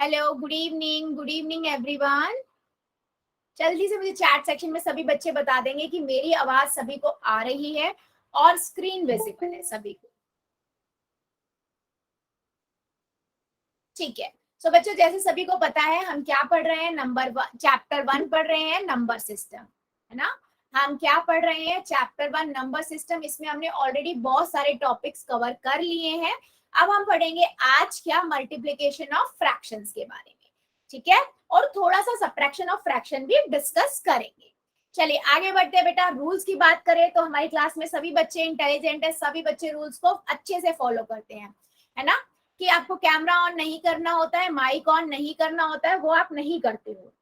Hello, good evening everyone. जल्दी से मुझे चैट सेक्शन में सभी बच्चे बता देंगे कि मेरी आवाज सभी को आ रही है और स्क्रीन विजिबल है सभी को। ठीक है। सो बच्चों, जैसे सभी को पता है हम क्या पढ़ रहे हैं, चैप्टर 1 पढ़ रहे हैं, नंबर सिस्टम, है ना। हम क्या पढ़ रहे हैं, चैप्टर 1 नंबर सिस्टम। इसमें हमने ऑलरेडी बहुत सारे टॉपिक्स कवर कर लिए हैं। अब हम पढ़ेंगे आज क्या, मल्टीप्लीकेशन ऑफ फ्रैक्शंस के बारे में। ठीक है, और थोड़ा सा सब्ट्रैक्शन ऑफ फ्रैक्शन भी डिस्कस करेंगे। चलिए आगे बढ़ते हैं बेटा। रूल्स की बात करें तो हमारी क्लास में सभी बच्चे इंटेलिजेंट है, सभी बच्चे रूल्स को अच्छे से फॉलो करते हैं, है ना। कि आपको कैमरा ऑन नहीं करना होता है, माइक ऑन नहीं करना होता है, वो आप नहीं करते हो।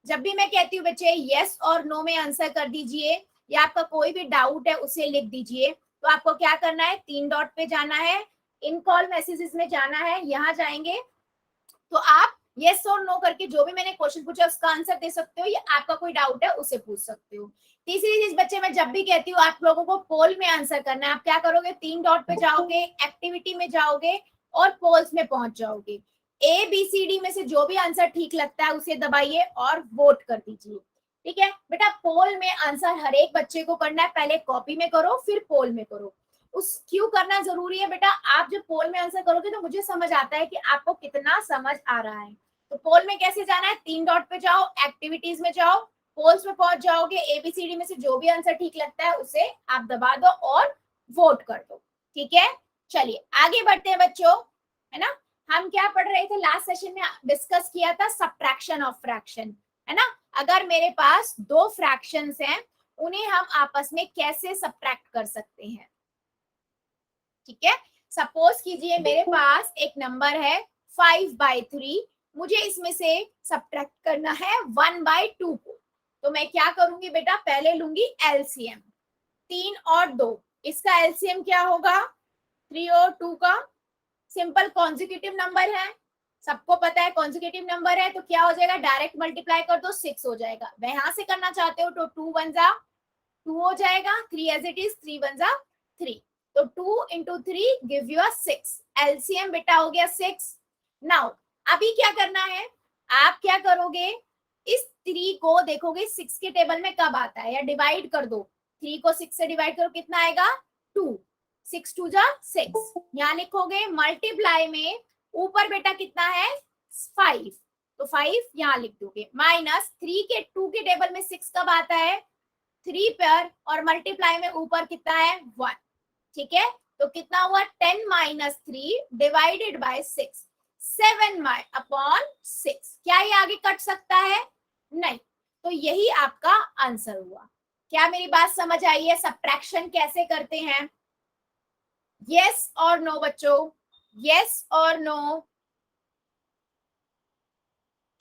जब भी मैं कहती हूँ बच्चे यस और नो में आंसर कर दीजिए, या आपका कोई भी डाउट है उसे लिख दीजिए। तो आपको क्या करना है, 3 डॉट पे जाना है, इन कॉल मैसेजेस में जाना है, यहाँ जाएंगे तो आप यस और नो करके जो भी मैंने क्वेश्चन पूछा उसका आंसर दे सकते हो, या आपका कोई डाउट है उसे पूछ सकते हो। तीसरी चीज बच्चे, मैं जब भी कहती हूँ आप लोगों को पोल में आंसर करना है। आप क्या करोगे, 3 डॉट पे जाओगे, एक्टिविटी में जाओगे और पोल्स में पहुंच जाओगे। ए बी सी डी में से जो भी आंसर ठीक लगता है उसे दबाइए और वोट कर दीजिए। ठीक है बेटा, पोल में आंसर हर एक बच्चे को करना है। पहले कॉपी में करो फिर पोल में करो। उस क्यों करना जरूरी है बेटा, आप जब पोल में आंसर करोगे तो मुझे समझ आता है कि आपको कितना समझ आ रहा है। तो पोल में कैसे जाना है, 3 डॉट पे जाओ, एक्टिविटीज में जाओ, पोल्स में पहुंच जाओगे, एबीसीडी में से जो भी आंसर ठीक लगता है उसे आप दबा दो और वोट कर दो। ठीक है, चलिए आगे बढ़ते हैं बच्चों, है ना। हम क्या पढ़ रहे थे, लास्ट सेशन में डिस्कस किया था सब्ट्रैक्शन ऑफ फ्रैक्शन, है ना। अगर मेरे पास दो फ्रैक्शंस हैं, उन्हें हम आपस में कैसे सब्ट्रैक्ट कर सकते हैं। ठीक है, सपोज कीजिए मेरे पास एक नंबर है 5/3, मुझे इसमें से सब्ट्रैक्ट करना है 1/2 को। तो मैं क्या करूंगी बेटा, पहले लूंगी एलसीएम। 3 और 2, इसका एलसीएम क्या होगा, 3 और 2 का। सिंपल कॉन्जिक्यूटिव नंबर है, सबको पता है कॉन्जिक्यूटिव नंबर है, तो क्या हो जाएगा, डायरेक्ट मल्टीप्लाई कर दो 6 हो जाएगा। वहां से करना चाहते हो तो 2 1 जा 2 हो जाएगा, 3 एज इट इज, 3 1 जा 3। तो 2 into 3 give you a 6। LCM बेटा हो गया 6। नाउ अभी क्या करना है, आप क्या करोगे, इस 3 को देखोगे 6 के टेबल में कब आता है, या डिवाइड कर दो। 3 को 6 से डिवाइड करो, कितना आएगा 2। 6 2 जा 6, यहाँ लिखोगे। मल्टीप्लाई में ऊपर बेटा कितना है 5, तो 5 यहाँ लिख दोगे। माइनस 3 के 2 के टेबल में 6 कब आता है 3 पर, और मल्टीप्लाई में ऊपर कितना है 1। ठीक है, तो कितना हुआ 10 माइनस 3 डिवाइडेड बाय 6, 7/6। क्या ये आगे कट सकता है, नहीं। तो यही आपका आंसर हुआ। क्या मेरी बात समझ आई है, सब्ट्रैक्शन कैसे करते हैं। यस और नो बच्चों, यस और नो।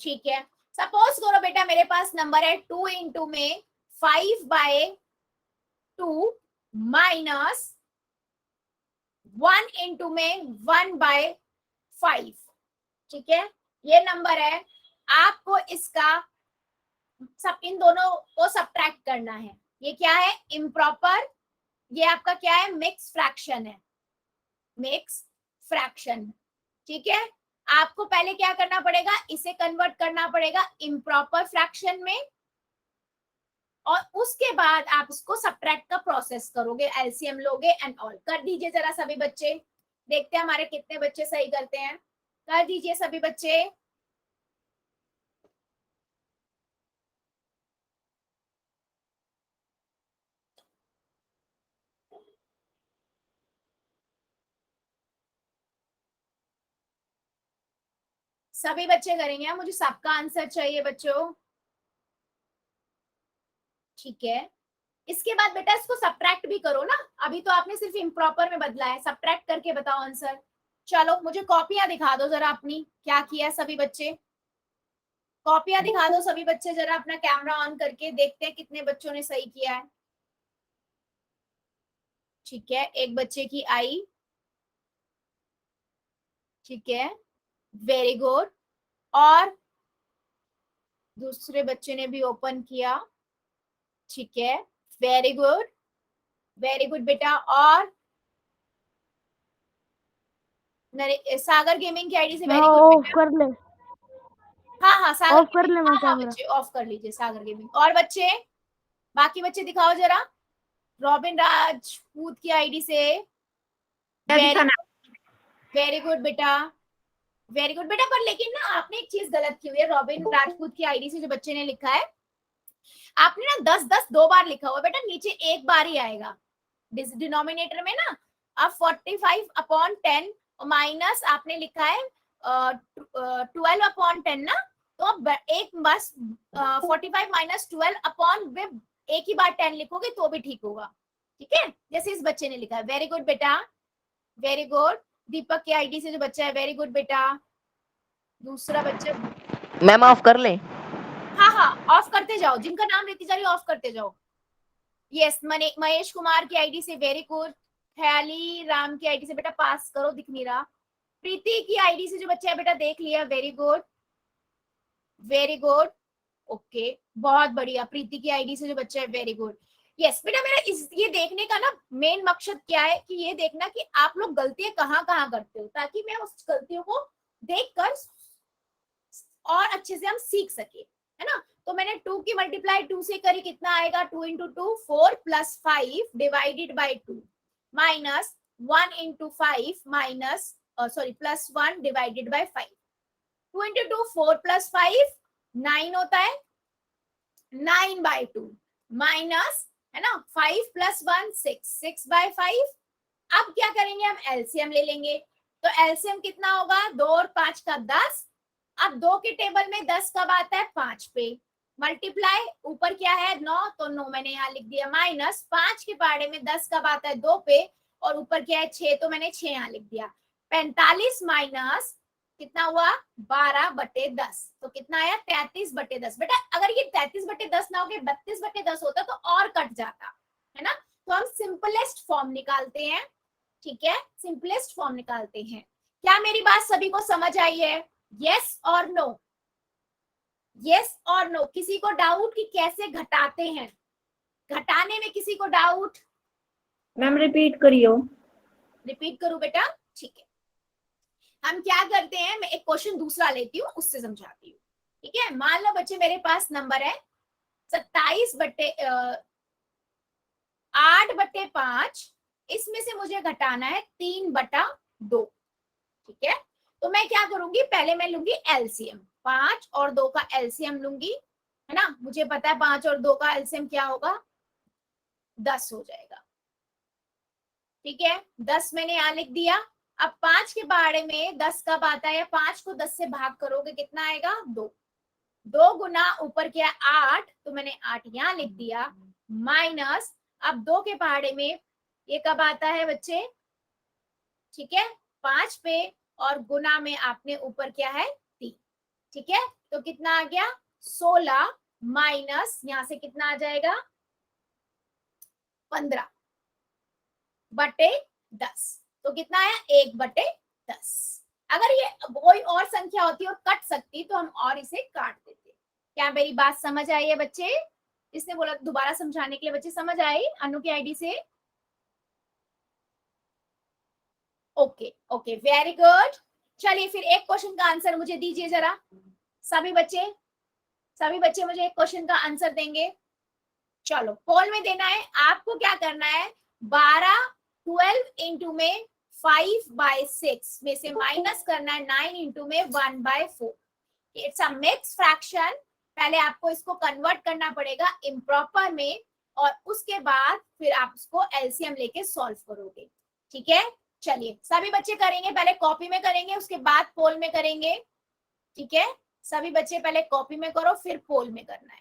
ठीक है, सपोज करो बेटा मेरे पास नंबर है 2 इंटू में 5/2 माइनस 1 इंटू में 1/5। ठीक है, ये नंबर है, आपको इसका सब इन दोनों को सब्ट्रैक्ट करना है। ये क्या है, इम्प्रॉपर, ये आपका क्या है, मिक्स फ्रैक्शन है, मिक्स फ्रैक्शन। ठीक है, आपको पहले क्या करना पड़ेगा, इसे कन्वर्ट करना पड़ेगा इम्प्रॉपर फ्रैक्शन में, और उसके बाद आप इसको सब्ट्रैक्ट का प्रोसेस करोगे, एलसीएम लोगे एंड ऑल। कर दीजिए जरा सभी बच्चे, देखते हैं हमारे कितने बच्चे सही करते हैं। कर दीजिए सभी बच्चे। सभी बच्चे करेंगे, मुझे सबका आंसर चाहिए बच्चों। ठीक है, इसके बाद बेटा इसको सब्ट्रैक्ट भी करो ना। अभी तो आपने सिर्फ इम्प्रॉपर में बदला है, सब्ट्रैक्ट करके बताओ आंसर। चलो मुझे कॉपियां दिखा दो जरा अपनी, क्या किया है सभी बच्चे। कॉपियां दिखा दो सभी बच्चे जरा, अपना कैमरा ऑन करके देखते हैं कितने बच्चों ने सही किया है। ठीक है, एक बच्चे की आई। ठीक है, वेरी गुड। और दूसरे बच्चे ने भी ओपन किया। ठीक है, वेरी गुड, वेरी गुड बेटा। और सागर गेमिंग की आईडी से वेरी गुड बेटा। कर ले। हाँ सागर ऑफ कर ले, मैं हाँ कैमरा। बच्चे ऑफ कर लीजिए सागर गेमिंग। और बच्चे बाकी बच्चे दिखाओ जरा, रॉबिन राजपूत की आईडी से। वेरी गुड बेटा, वेरी गुड बेटा। पर लेकिन ना आपने एक चीज गलत की हुई है, रॉबिन राजपूत की आईडी से जो बच्चे ने लिखा है, आपने ना 10-10 दो बार लिखा हुआ बेटा, नीचे एक बार ही आएगा डिनोमिनेटर में ना। अब 45/10 माइनस आपने लिखा है 12/10 ना, तो अब एक बस 45 - 12 में एक ही बार 10 लिखोगे तो भी ठीक होगा, ठीक है, जैसे इस बच्चे ने लिखा है। वेरी गुड बेटा, वेरी गुड। दीपक की आईडी से जो बच्चा है, वेरी गुड बेटा। दूसरा बच्चा, मैम ऑफ कर ले। हाँ हाँ ऑफ करते जाओ, जिनका नाम लेती जा रही ऑफ करते जाओ। यस महेश कुमार की आईडी से वेरी गुड। ख्याली राम की आईडी से बेटा पास करो, दिख नहीं रहा। प्रीति की आईडी से जो बच्चा है बेटा देख लिया, very good, very good. Okay बहुत बढ़िया। प्रीति की आईडी से जो बच्चा है, वेरी गुड। यस बेटा, मेरा इस ये देखने का ना मेन मकसद क्या है कि ये देखना कि आप लोग गलतियां कहाँ कहाँ करते हो, ताकि मैं उस गलतियों को देखकर और अच्छे से हम सीख सके, है ना। तो मैंने 2 की मल्टीप्लाई 2 से करी, कितना आएगा, 2 × 2 4 + 5 divided by 2 minus 1 × 5 minus sorry +1 divided by 5। 2 × 2 4 + 5 9 होता है, 9/2 माइनस, है ना, 5 + 1 6 6/5। अब क्या करेंगे, हम एलसीएम ले लेंगे। तो एलसीएम कितना होगा, 2 और 5 का 10। अब 2 के टेबल में 10 कब आता है, 5 पे। मल्टीप्लाई ऊपर क्या है 9, तो 9 मैंने यहाँ लिख दिया, माइनस 5 के पहाड़े में 10 कब आता है, 2 पे, और ऊपर क्या है 6, तो मैंने 6 यहाँ लिख दिया। 45 माइनस कितना हुआ, 12/10, तो कितना आया 33/10। बेटा अगर ये 33/10 ना हो के 32/10 होता तो और कट जाता, है ना। तो हम सिंपलेस्ट फॉर्म निकालते हैं, ठीक है, सिंपलेस्ट फॉर्म निकालते हैं। क्या मेरी बात सभी को समझ आई है, यस और नो, यस और नो। किसी को डाउट कि कैसे घटाते हैं, घटाने में किसी को डाउट? मैम रिपीट करियो। रिपीट करूं बेटा, ठीक है। हम क्या करते हैं, मैं एक क्वेश्चन दूसरा लेती हूँ, उससे समझाती हूँ, ठीक है। मान लो बच्चे मेरे पास नंबर है 8/5, इसमें से मुझे घटाना है 3/2, ठीक है। तो मैं क्या करूंगी, पहले मैं लूंगी एलसीएम, 5 और 2 का एलसीएम लूंगी, है ना। मुझे पता है 5 और 2 का एलसीएम क्या होगा, 10 हो जाएगा, ठीक है। 10 मैंने यहाँ लिख दिया। अब 5 के बारे में 10 कब आता है, 5 को 10 से भाग करोगे कितना आएगा, 2। 2 गुना ऊपर क्या 8, तो मैंने 8 यहाँ लिख दिया, माइनस अब 2 के पहाड़े में ये कब आता है बच्चे, ठीक है, 5 पे, और गुना में आपने ऊपर क्या है 3, ठीक है। तो कितना आ गया 16, माइनस यहां से कितना आ जाएगा 15/10, तो कितना आया 1/10। अगर ये कोई और संख्या होती और कट सकती तो हम और इसे काट देते। क्या मेरी बात समझ आई है बच्चे? इसने बोला दोबारा समझाने के लिए, बच्चे समझ आई अनु की आईडी से? Okay okay very good. चलिए फिर एक क्वेश्चन का आंसर मुझे दीजिए जरा, सभी बच्चे, सभी बच्चे मुझे एक क्वेश्चन का आंसर देंगे। चलो पोल में देना है आपको, क्या करना है 12 इंटू में 5/6 में से माइनस करना है 9 इंटू में 1/4। इट्स अ मिक्स फ्रैक्शन, पहले आपको इसको कन्वर्ट करना पड़ेगा इम्प्रॉपर में, और उसके बाद फिर आप उसको एलसीएम लेके सॉल्व करोगे, ठीक है। चलिए सभी बच्चे करेंगे, पहले कॉपी में करेंगे उसके बाद पोल में करेंगे, ठीक है। सभी बच्चे पहले कॉपी में करो फिर पोल में करना है।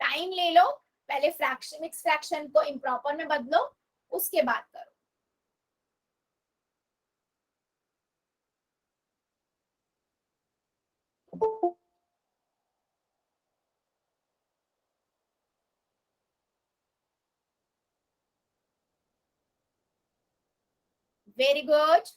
टाइम ले लो, पहले फ्रैक्शन मिक्स फ्रैक्शन को इम्प्रॉपर में बदलो, उसके बाद करो। Very good.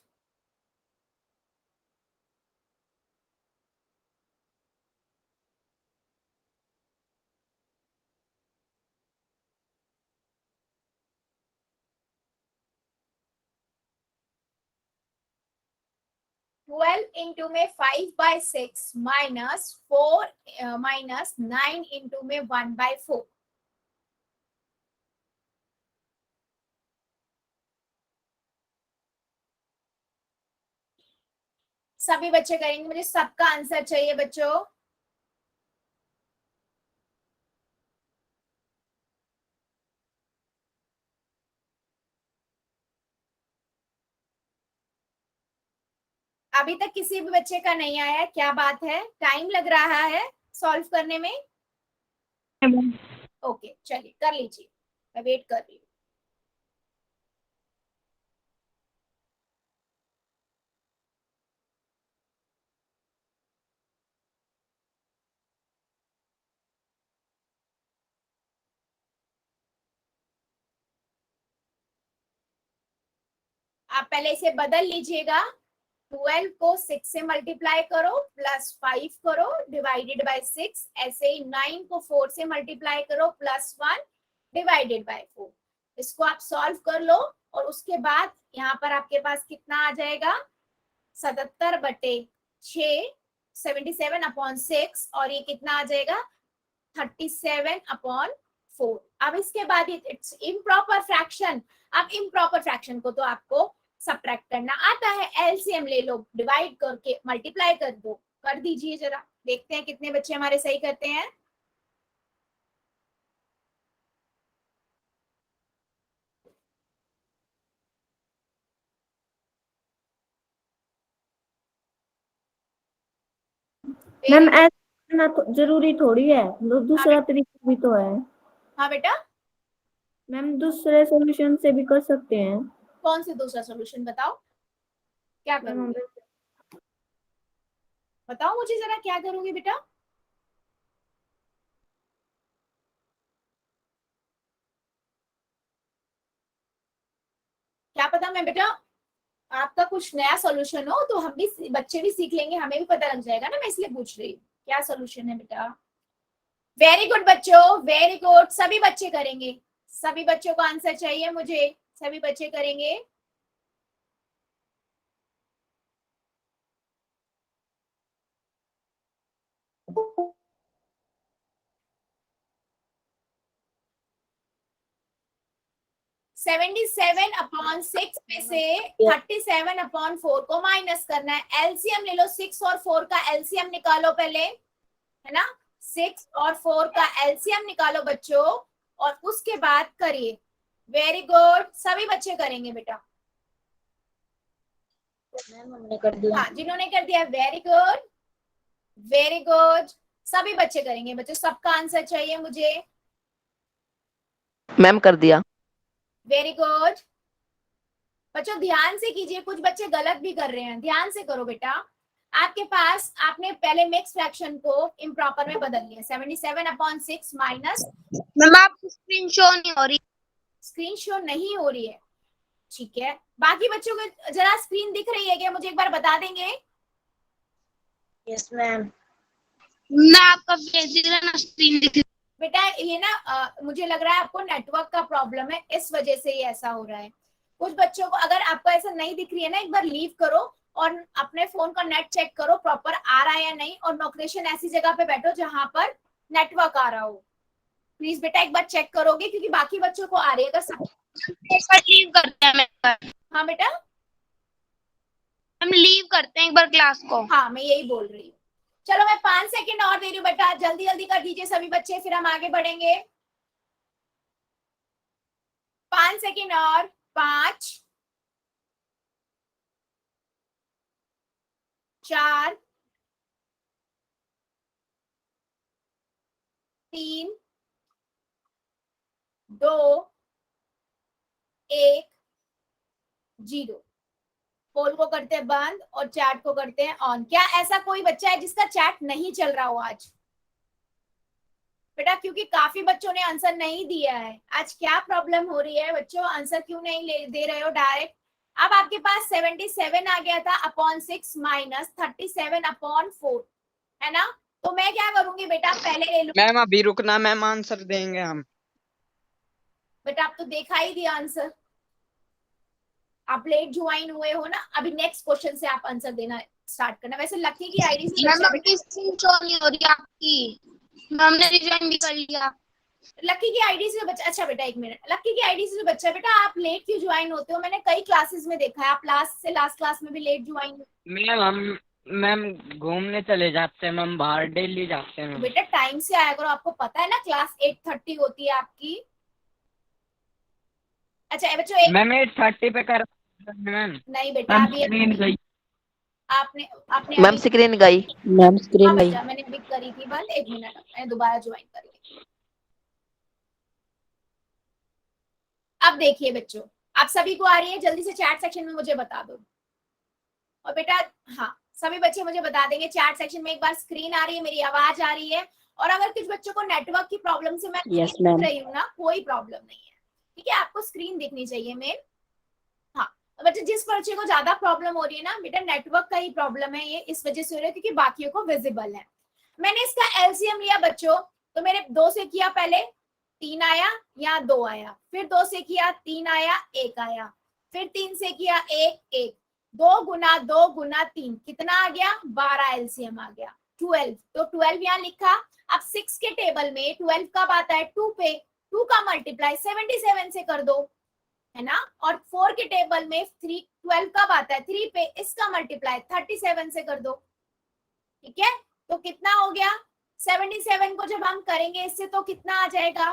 12 इंटू में 5/6 माइनस 4 माइनस 9 इंटू में 1/4। सभी बच्चे करेंगे, मुझे सबका आंसर चाहिए बच्चों। अभी तक किसी भी बच्चे का नहीं आया, क्या बात है? टाइम लग रहा है सॉल्व करने में? ओके चलिए कर लीजिए, मैं वेट कर रही हूँ। आप पहले इसे बदल लीजिएगा। 12 को 6 से मल्टीप्लाई करो, प्लस 5 करो, डिवाइडेड बाय 6। ऐसे ही 9 को 4 से मल्टीप्लाई करो, प्लस 1 डिवाइडेड बाय 4। इसको आप सॉल्व कर लो और उसके बाद यहाँ पर आपके पास कितना आ जाएगा? 77/6, 77/6, और ये कितना आ जाएगा? 37/4। अब इसके बाद इट्स इम्प्रॉपर फ्रैक्शन। अब इम्प्रॉपर फ्रैक्शन को तो आपको सबट्रैक्ट करना आता है, एलसीएम ले लो, डिवाइड करके मल्टीप्लाई कर दो। कर दीजिए जरा, देखते हैं कितने बच्चे हमारे सही करते हैं। मैम ऐसा करना जरूरी थोड़ी है, दूसरा तरीका भी तो है। हाँ बेटा, मैम दूसरे सॉल्यूशन से भी कर सकते हैं। कौन सी दूसरा सोल्यूशन बताओ, क्या मैम करोगे? बताओ मुझे जरा, क्या करोगे बेटा? क्या पता मैं बेटा आपका कुछ नया सॉल्यूशन हो तो हम भी, बच्चे भी सीख लेंगे, हमें भी पता लग जाएगा ना, मैं इसलिए पूछ रही हूँ क्या सॉल्यूशन है बेटा। वेरी गुड बच्चों, वेरी गुड, सभी बच्चे करेंगे, सभी बच्चों को आंसर चाहिए मुझे, सभी बच्चे करेंगे। (77/6) में से 37/4 को माइनस करना है। एलसीएम ले लो, 6 और 4 का एलसीएम निकालो पहले, है ना? 6 और 4 का एलसीएम निकालो बच्चों, और उसके बाद करिए। वेरी गुड, सभी बच्चे करेंगे बेटा। हमने कर दिया। हाँ, जिन्होंने कर दिया वेरी गुड, वेरी गुड, सभी बच्चे करेंगे बच्चों, सबका आंसर चाहिए मुझे। मैम कर दिया। वेरी गुड बच्चों, ध्यान से कीजिए, कुछ बच्चे गलत भी कर रहे हैं, ध्यान से करो बेटा। आपके पास, आपने पहले मिक्स फ्रैक्शन को इम्प्रॉपर में बदल लिया। 77/6 माइनस, मैम आपकी स्क्रीन शो नहीं हो रही। स्क्रीन शो नहीं हो रही है, ठीक है। बाकी बच्चों को जरा स्क्रीन दिख रही है क्या, मुझे एक बार बता देंगे? Yes ma'am. मैं आपका फेस दिख रहा है ना, स्क्रीन दिख रही बेटा ये ना मुझे लग रहा है आपको नेटवर्क का प्रॉब्लम है, इस वजह से ये ऐसा हो रहा है। कुछ बच्चों को, अगर आपको ऐसा नहीं दिख रही है ना, एक बार लीव करो और अपने फोन का नेट चेक करो प्रॉपर आ रहा है या नहीं, और लोकेशन ऐसी जगह पे बैठो जहां पर नेटवर्क आ रहा हो। प्लीज बेटा एक बार चेक करोगे, क्योंकि बाकी बच्चों को आ रही है। अगर सब, एक बार लीव करते हैं हाँ बेटा, हम लीव करते हैं एक बार क्लास को। हाँ मैं यही बोल रही हूँ। चलो मैं 5 सेकंड और दे रही हूँ बेटा, जल्दी जल्दी कर दीजिए सभी बच्चे, फिर हम आगे बढ़ेंगे। 5 सेकंड और, 5, 4, 3, 2, 1, 0। पोल को करते हैं बंद और चैट को करते हैं ऑन। क्या ऐसा कोई बच्चा है जिसका चैट नहीं चल रहा हो आज? बेटा क्योंकि काफी बच्चों ने आंसर नहीं दिया है, आज क्या प्रॉब्लम हो रही है बच्चों, आंसर क्यों नहीं दे रहे हो डायरेक्ट? अब आपके पास 77 आ गया था अपॉन 6 माइनस 37/4, है ना? तो मैं क्या करूंगी बेटा, पहले ले लूं। मैम अभी रुकना मैम, आंसर देंगे हम। बेटा आप तो देखा ही दिया आंसर, आप लेट ज्वाइन हुए हो ना, अभी नेक्स्ट क्वेश्चन से आप आंसर देना स्टार्ट करना। वैसे लकी की आईडी से मैम बच्चा आपकी स्क्रीन शो नहीं हो रही आपकी, मैम ने रिजाइन भी कर लिया। लकी की आईडी से जो बच्चा, अच्छा बेटा एक मिनट, लकी की आईडी से जो बच्चा, बेटा आप लेट क्यों ज्वाइन होते हो? मैंने कई क्लासेस में देखा है आप लास्ट से लास्ट क्लास में भी लेट ज्वाइन। मैम हम मैम घूमने चले जाते हैं मैम, बाहर डेली जाते हैं मैम। बेटा टाइम से आया करो, आपको पता है ना क्लास 8:30 होती है आपकी। अच्छा ये बच्चों एक, मैम 8:30 पे कर मैम। नहीं बेटा अभी स्क्रीन गई। आपने आपने मैम अभी, स्क्रीन गई। मैम हाँ स्क्रीन बच्चा मैंने अभी करी थी बंद, एक मिनट मैंने दोबारा ज्वाइन करी। अब देखिए बच्चों, आप सभी को आ रही है? जल्दी से चैट सेक्शन में मुझे बता दो। और बेटा हाँ, सभी बच्चे मुझे बता देंगे चैट सेक्शन में एक बार स्क्रीन आ रही है, मेरी आवाज आ रही है। और अगर कुछ बच्चों को नेटवर्क की प्रॉब्लम से मैं Yes, नहीं ma'am. दिख रही हूँ ना, कोई प्रॉब्लम नहीं है, ठीक है? आपको स्क्रीन दिखनी चाहिए मेन। हाँ तो बच्चे जिस बच्चे को ज्यादा प्रॉब्लम हो रही है ना बेटा, नेटवर्क का ही प्रॉब्लम है, ये इस वजह से हो रहा है क्योंकि बाकियों को विजिबल है। मैंने इसका एलसीएम लिया बच्चों, तो मेरे 2 से किया पहले 3 आया, यहाँ 2 आया, फिर 2 से किया 3 आया, 1 आया, फिर 3 से किया 1 1, 2 गुना 2 गुना 3 कितना आ गया? 12 एलसीएम आ गया 12। तो 12 यहाँ लिखा। अब 6 के टेबल में 12 कब आता है? 2 पे, 2 का मल्टीप्लाई 77 से कर दो, है ना? और 4 के टेबल में 12 कब आता है? 3 पे, इसका मल्टीप्लाई 37 से कर दो, ठीक है? तो कितना हो गया? 77 को जब हम करेंगे इससे तो कितना आ जाएगा?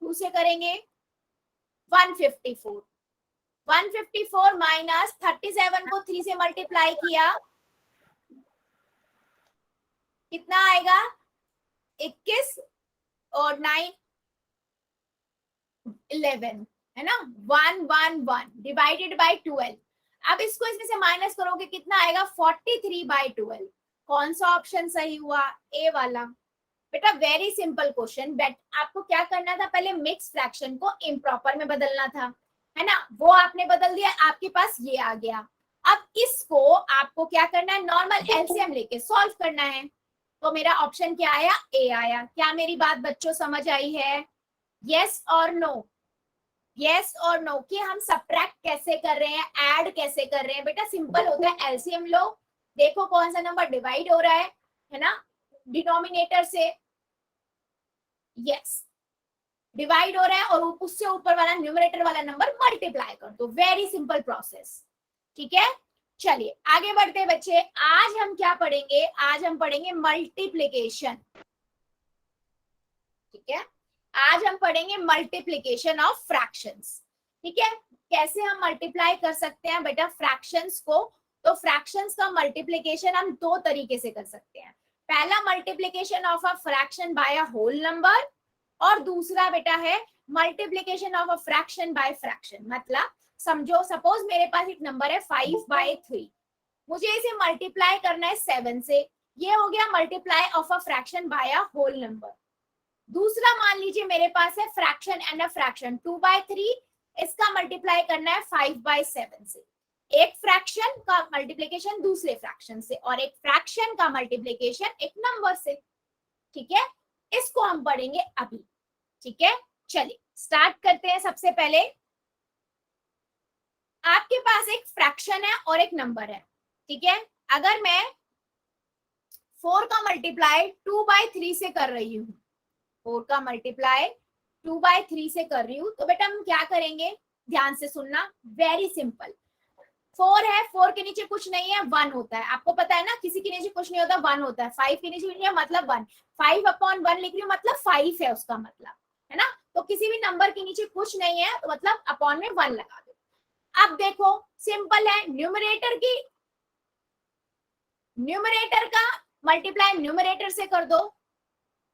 2 से करेंगे 154, 154 माइनस 37 को 3 से मल्टीप्लाई किया, कितना आएगा? 21 और 9 11, है ना? 111 डिवाइडेड बाय 12। अब इसको इसमें से माइनस करोगे कितना आएगा? 43/12। कौन सा ऑप्शन सही हुआ? ए वाला। बेटा वेरी सिंपल क्वेश्चन, बट आपको क्या करना था? पहले मिक्स फ्रैक्शन को इम्प्रॉपर में बदलना था, है ना? वो आपने बदल दिया, आपके पास ये आ गया। अब इसको आपको क्या करना है? नॉर्मल एलसीएम लेके सॉल्व करना है। तो मेरा ऑप्शन क्या आया? ए आया। क्या मेरी बात बच्चों समझ आई है? यस और नो, यस और नो कि हम सब्ट्रैक्ट कैसे कर रहे हैं, ऐड कैसे कर रहे हैं? बेटा सिंपल होता है, एलसीएम लो, देखो कौन सा नंबर डिवाइड हो रहा है ना, डिनोमिनेटर से, यस डिवाइड हो रहा है, और उससे ऊपर वाला न्यूमरेटर वाला नंबर मल्टीप्लाई कर दो। वेरी सिंपल प्रोसेस, ठीक है? चलिए आगे बढ़ते हैं बच्चे। आज हम क्या पढ़ेंगे? आज हम पढ़ेंगे मल्टीप्लिकेशन, ठीक है? आज हम पढ़ेंगे मल्टीप्लिकेशन ऑफ फ्रैक्शंस, ठीक है? कैसे हम मल्टीप्लाई कर सकते हैं बेटा फ्रैक्शंस को? तो फ्रैक्शंस का मल्टीप्लिकेशन हम 2 तरीके से कर सकते हैं। पहला multiplication of a fraction by a whole number, और दूसरा बेटा है multiplication of a fraction by fraction. मतलब समझो, सपोज मेरे पास एक नंबर है 5/3, मुझे इसे मल्टीप्लाई करना है 7 से, ये हो गया multiply of a fraction by a whole number. दूसरा मान लीजिए मेरे पास है फ्रैक्शन एंड अ फ्रैक्शन 2/3, इसका मल्टीप्लाई करना है 5/7 से। एक फ्रैक्शन का मल्टीप्लिकेशन दूसरे फ्रैक्शन से, और एक फ्रैक्शन का मल्टीप्लिकेशन एक नंबर से, ठीक है? इसको हम पढ़ेंगे अभी, ठीक है? चलिए स्टार्ट करते हैं। सबसे पहले आपके पास एक फ्रैक्शन है और एक नंबर है, ठीक है? अगर मैं 4 का मल्टीप्लाई 2/3 से कर रही हूँ, 4 का मल्टीप्लाई 2/3 से कर रही हूँ, तो बेटा हम क्या करेंगे? ध्यान से सुनना, वेरी सिंपल। 4 है, 4 के नीचे कुछ नहीं है, 1 होता है। आपको पता है ना, किसी के नीचे कुछ नहीं होता, 1 होता है। 5 के नीचे नहीं है मतलब 1, 5/1 लिख रही हूँ मतलब 5 है उसका मतलब, है ना? तो किसी भी नंबर के नीचे कुछ नहीं है तो मतलब अपॉन में 1 लगा दो। अब देखो सिंपल है, न्यूमरेटर का मल्टीप्लाई न्यूमरेटर से कर दो,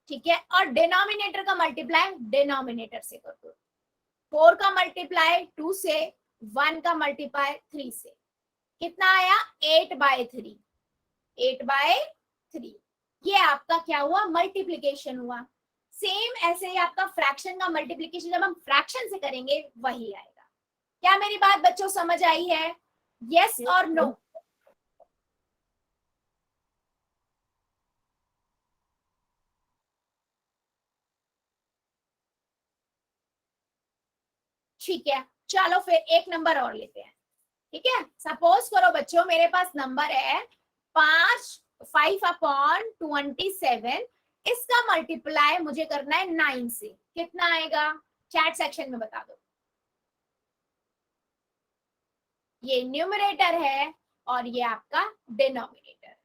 ठीक है? और डिनोमिनेटर का मल्टीप्लाई डिनोमिनेटर से कर दो। 4 का मल्टीप्लाई 2 से, 1 का मल्टीप्लाई 3 से, कितना आया? 8/3, 8/3। ये आपका क्या हुआ? मल्टीप्लिकेशन हुआ। सेम ऐसे ही आपका फ्रैक्शन का मल्टीप्लिकेशन जब हम फ्रैक्शन से करेंगे वही आएगा। क्या मेरी बात बच्चों समझ आई है? यस और नो? ठीक है, चलो फिर एक नंबर और लेते हैं, ठीक है? सपोज करो बच्चों मेरे पास नंबर है 5/27 इसका मल्टीप्लाई मुझे करना है 9 से, कितना आएगा चैट सेक्शन में बता दो। ये न्यूमरेटर है और ये आपका डिनोमिनेटर।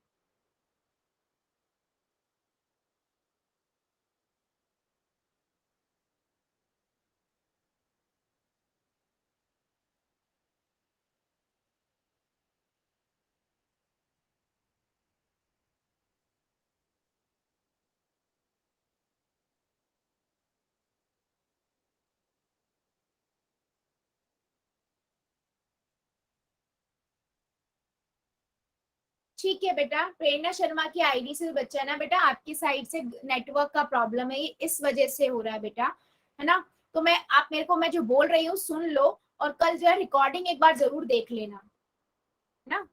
ठीक है बेटा, प्रेरणा शर्मा की आईडी से बच्चा ना बेटा आपकी साइड से नेटवर्क का प्रॉब्लम है, इस वजह से हो रहा है बेटा, है ना। तो आप मेरे को मैं जो बोल रही हूँ सुन लो और कल जो है रिकॉर्डिंग एक बार जरूर देख लेना ना।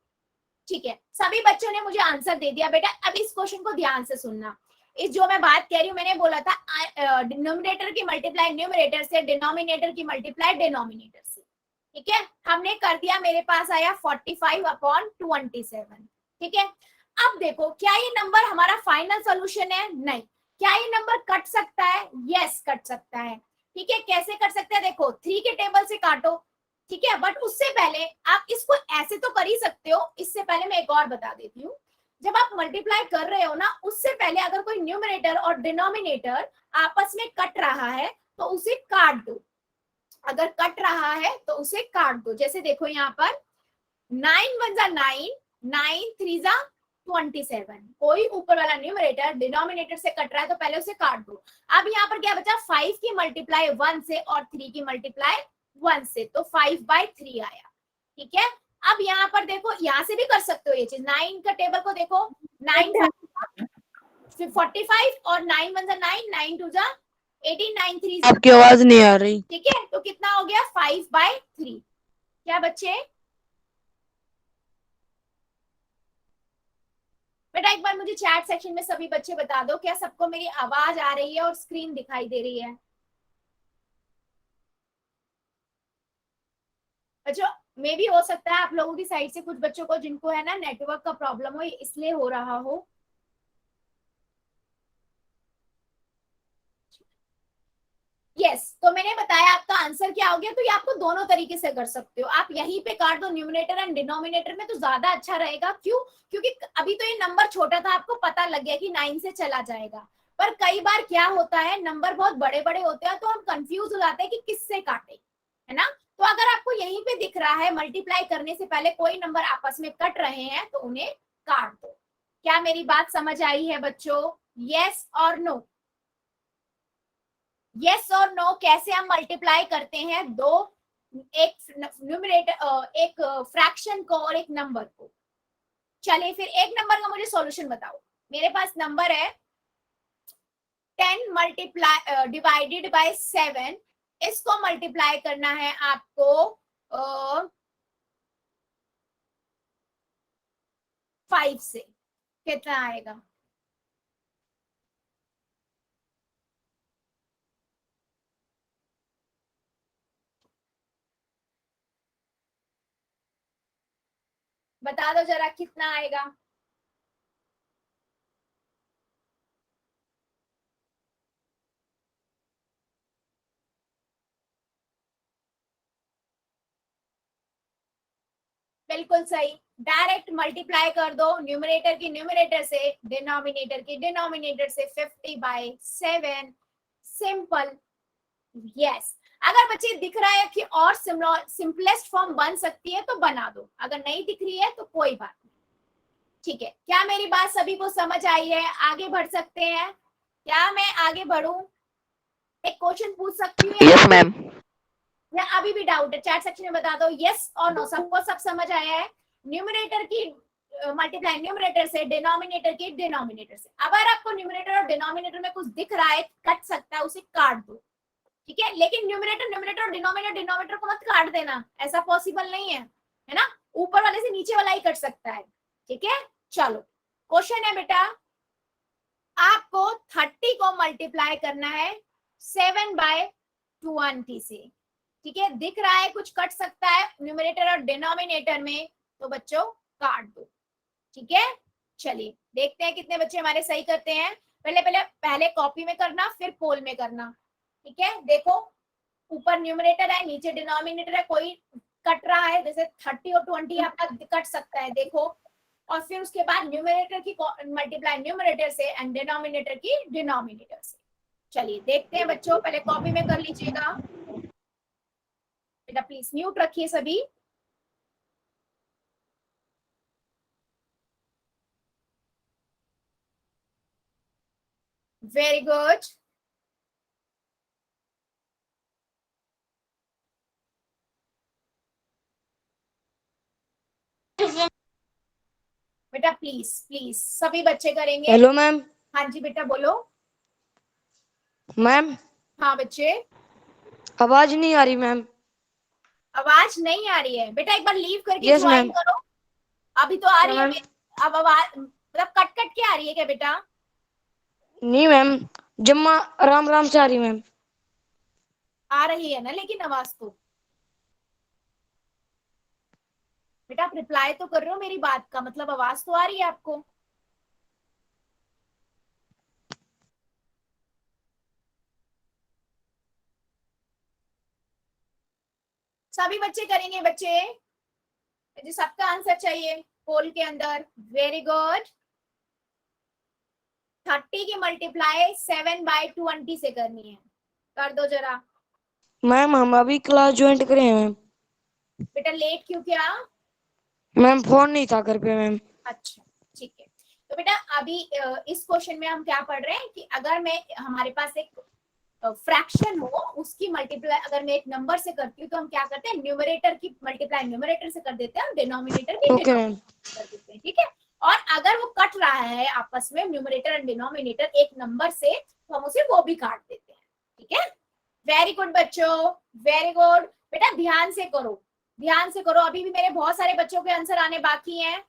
ठीक है, सभी बच्चों ने मुझे आंसर दे दिया बेटा। अब इस क्वेश्चन को ध्यान से सुनना। इस जो मैं बात कह रही हूँ, मैंने बोला था डिनोमिनेटर की मल्टीप्लाई न्यूमरेटर से, डिनोमिनेटर की मल्टीप्लाई डिनोमिनेटर से। ठीक है, हमने कर दिया, मेरे पास आया 45/27। ठीक है, अब देखो क्या ये नंबर हमारा फाइनल सॉल्यूशन है? नहीं। क्या ये नंबर कट सकता है? यस, कट सकता है। ठीक है, कैसे कट सकता है? देखो 3 के टेबल से काटो। ठीक है, बट उससे पहले आप इसको ऐसे तो कर ही सकते हो। इससे पहले मैं एक और बता देती हूँ, जब आप मल्टीप्लाई कर रहे हो ना, उससे पहले अगर कोई न्यूमरेटर और डिनोमिनेटर आपस में कट रहा है तो उसे काट दो। अगर कट रहा है तो उसे काट दो। जैसे देखो यहाँ पर 9 1 जा 9, 9 3 जा 27। कोई ऊपर वाला न्यूमरेटर डिनोमिनेटर से कट रहा है तो पहले उसे काट दो। अब यहाँ पर क्या बचा? 5 की मल्टीप्लाई 1 से और 3 की मल्टीप्लाई 1 से, तो 5/3 आया। ठीक है, अब यहाँ पर देखो, यहाँ से भी कर सकते हो ये चीज। 9 का टेबल को देखो, 9 45 और 9 1 जा 9, 9 2 जा 18, 9 3 जा। आपकी आवाज नहीं आ रही। ठीक है, तो कितना हो गया? 5/3। क्या बच्चे? बेटा एक बार मुझे चैट सेक्शन में सभी बच्चे बता दो, क्या सबको मेरी आवाज आ रही है और स्क्रीन दिखाई दे रही है? बच्चों, मे भी हो सकता है आप लोगों की साइड से कुछ बच्चों को जिनको है ना नेटवर्क का प्रॉब्लम हो, इसलिए हो रहा हो। यस, तो मैंने बताया आपका आंसर क्या हो गया। तो ये आपको दोनों तरीके से कर सकते हो। आप यहीं पे काट दो न्यूमरेटर एंड डिनोमिनेटर में, तो ज्यादा अच्छा रहेगा। क्यों? क्योंकि अभी तो ये नंबर छोटा था, आपको पता लग गया कि 9 से चला जाएगा। पर कई बार क्या होता है, नंबर बहुत बड़े बड़े होते हैं तो हम कंफ्यूज हो जाते हैं कि किससे काटे, है ना। तो अगर आपको यहीं पे दिख रहा है मल्टीप्लाई करने से पहले कोई नंबर आपस में कट रहे हैं तो उन्हें काट दो। क्या मेरी बात समझ आई है बच्चों? यस और नो? यस और नो? कैसे हम मल्टीप्लाई करते हैं दो, एक न्यूमरेटर, एक फ्रैक्शन को और एक नंबर को। चलिए फिर एक नंबर का मुझे सॉल्यूशन बताओ। मेरे पास नंबर है 10 मल्टीप्लाई डिवाइडेड बाय 7। इसको मल्टीप्लाई करना है आपको 5 से। कितना आएगा? बता दो जरा कितना आएगा। बिल्कुल सही, डायरेक्ट मल्टीप्लाई कर दो न्यूमरेटर की न्यूमरेटर से, डिनोमिनेटर की डिनोमिनेटर से। 50/7, सिंपल। यस, अगर बच्चे दिख रहा है कि और सिंपलेस्ट फॉर्म बन सकती है तो बना दो, अगर नहीं दिख रही है तो कोई बात नहीं। ठीक है, क्या मेरी बात सभी को समझ आई है? आगे बढ़ सकते हैं? क्या मैं आगे बढ़ूं? एक क्वेश्चन पूछ सकती हूँ यस मैम। या अभी भी डाउट है? चैट सेक्शन में बता दो यस और नो। सबको सब समझ आया है? न्यूमरेटर की मल्टीप्लाई न्यूमरेटर से, डिनोमिनेटर की डिनोमिनेटर से। अगर आपको न्यूमरेटर और डिनोमिनेटर में कुछ दिख रहा है, कट सकता है, उसे काट दो। ठीक है, लेकिन न्यूमरेटर न्यूमरेटर और डिनोमिनेटर डिनोमिनेटर को मत काट देना, ऐसा पॉसिबल नहीं है ना। ऊपर वाले से नीचे वाला ही कट सकता है। ठीक है, चलो क्वेश्चन है बेटा, आपको 30 को मल्टीप्लाई करना है 7/20 से। ठीक है, दिख रहा है कुछ कट सकता है न्यूमरेटर और डिनोमिनेटर में, तो बच्चों काट दो। ठीक है, चलिए देखते हैं कितने बच्चे हमारे सही करते हैं। पहले कॉपी में करना, फिर पोल में करना। ठीक है, देखो ऊपर न्यूमरेटर है, नीचे डिनोमिनेटर है, कोई कट रहा है जैसे 30 और 20 आपका कट सकता है, देखो। और फिर उसके बाद न्यूमरेटर की मल्टीप्लाई न्यूमरेटर से एंड डिनोमिनेटर की डिनोमिनेटर से। चलिए देखते हैं बच्चों, पहले कॉपी में कर लीजिएगा। बेटा प्लीज म्यूट रखिए सभी। Very good. बेटा प्लीज प्लीज सभी बच्चे करेंगे। Hello ma'am. हाँ जी बेटा बोलो। मैम हाँ बच्चे, आवाज नहीं आ रही मैम। आवाज नहीं आ रही है बेटा, एक बार लीव करके यस ज्वाइन मैम। करो। अभी तो आ क्या रही है। मैम? अब आवाज मतलब कट कट के आ रही है क्या बेटा? नहीं मैम, जम्मा आराम आराम से आ रही मैम। आ रही है ना लेकिन आवाज तो। बेटा आप रिप्लाई तो कर रहे हो मेरी बात का, मतलब आवाज तो आ रही है आपको। सभी बच्चे करेंगे बच्चे, मुझे सबका आंसर चाहिए पोल के अंदर। Very good. 30 की मल्टीप्लाई 7/20 से करनी है, कर दो जरा। मैम हम अभी क्लास ज्वाइन करे हैं मैम। बेटा लेट क्यों किया? मैम फोन नहीं था घर पे मैम। अच्छा ठीक है। तो बेटा अभी इस क्वेश्चन में हम क्या पढ़ रहे हैं कि अगर मैं हमारे पास एक फ्रैक्शन हो, उसकी मल्टीप्लाई अगर मैं एक नंबर से करती हूँ तो हम क्या करते हैं, न्यूमरेटर की मल्टीप्लाई न्यूमरेटर से कर देते हैं और डिनोमिनेटर की ओके मैम। कर देते हैं। ठीक है, और अगर वो कट रहा है आपस में न्यूमरेटर एंड डिनोमिनेटर एक नंबर से, तो हम उसे वो भी काट देते हैं। ठीक है, वेरी गुड बच्चों, वेरी गुड। बेटा ध्यान से करो, ध्यान से करो, अभी भी मेरे बहुत सारे बच्चों के आंसर आने बाकी हैं।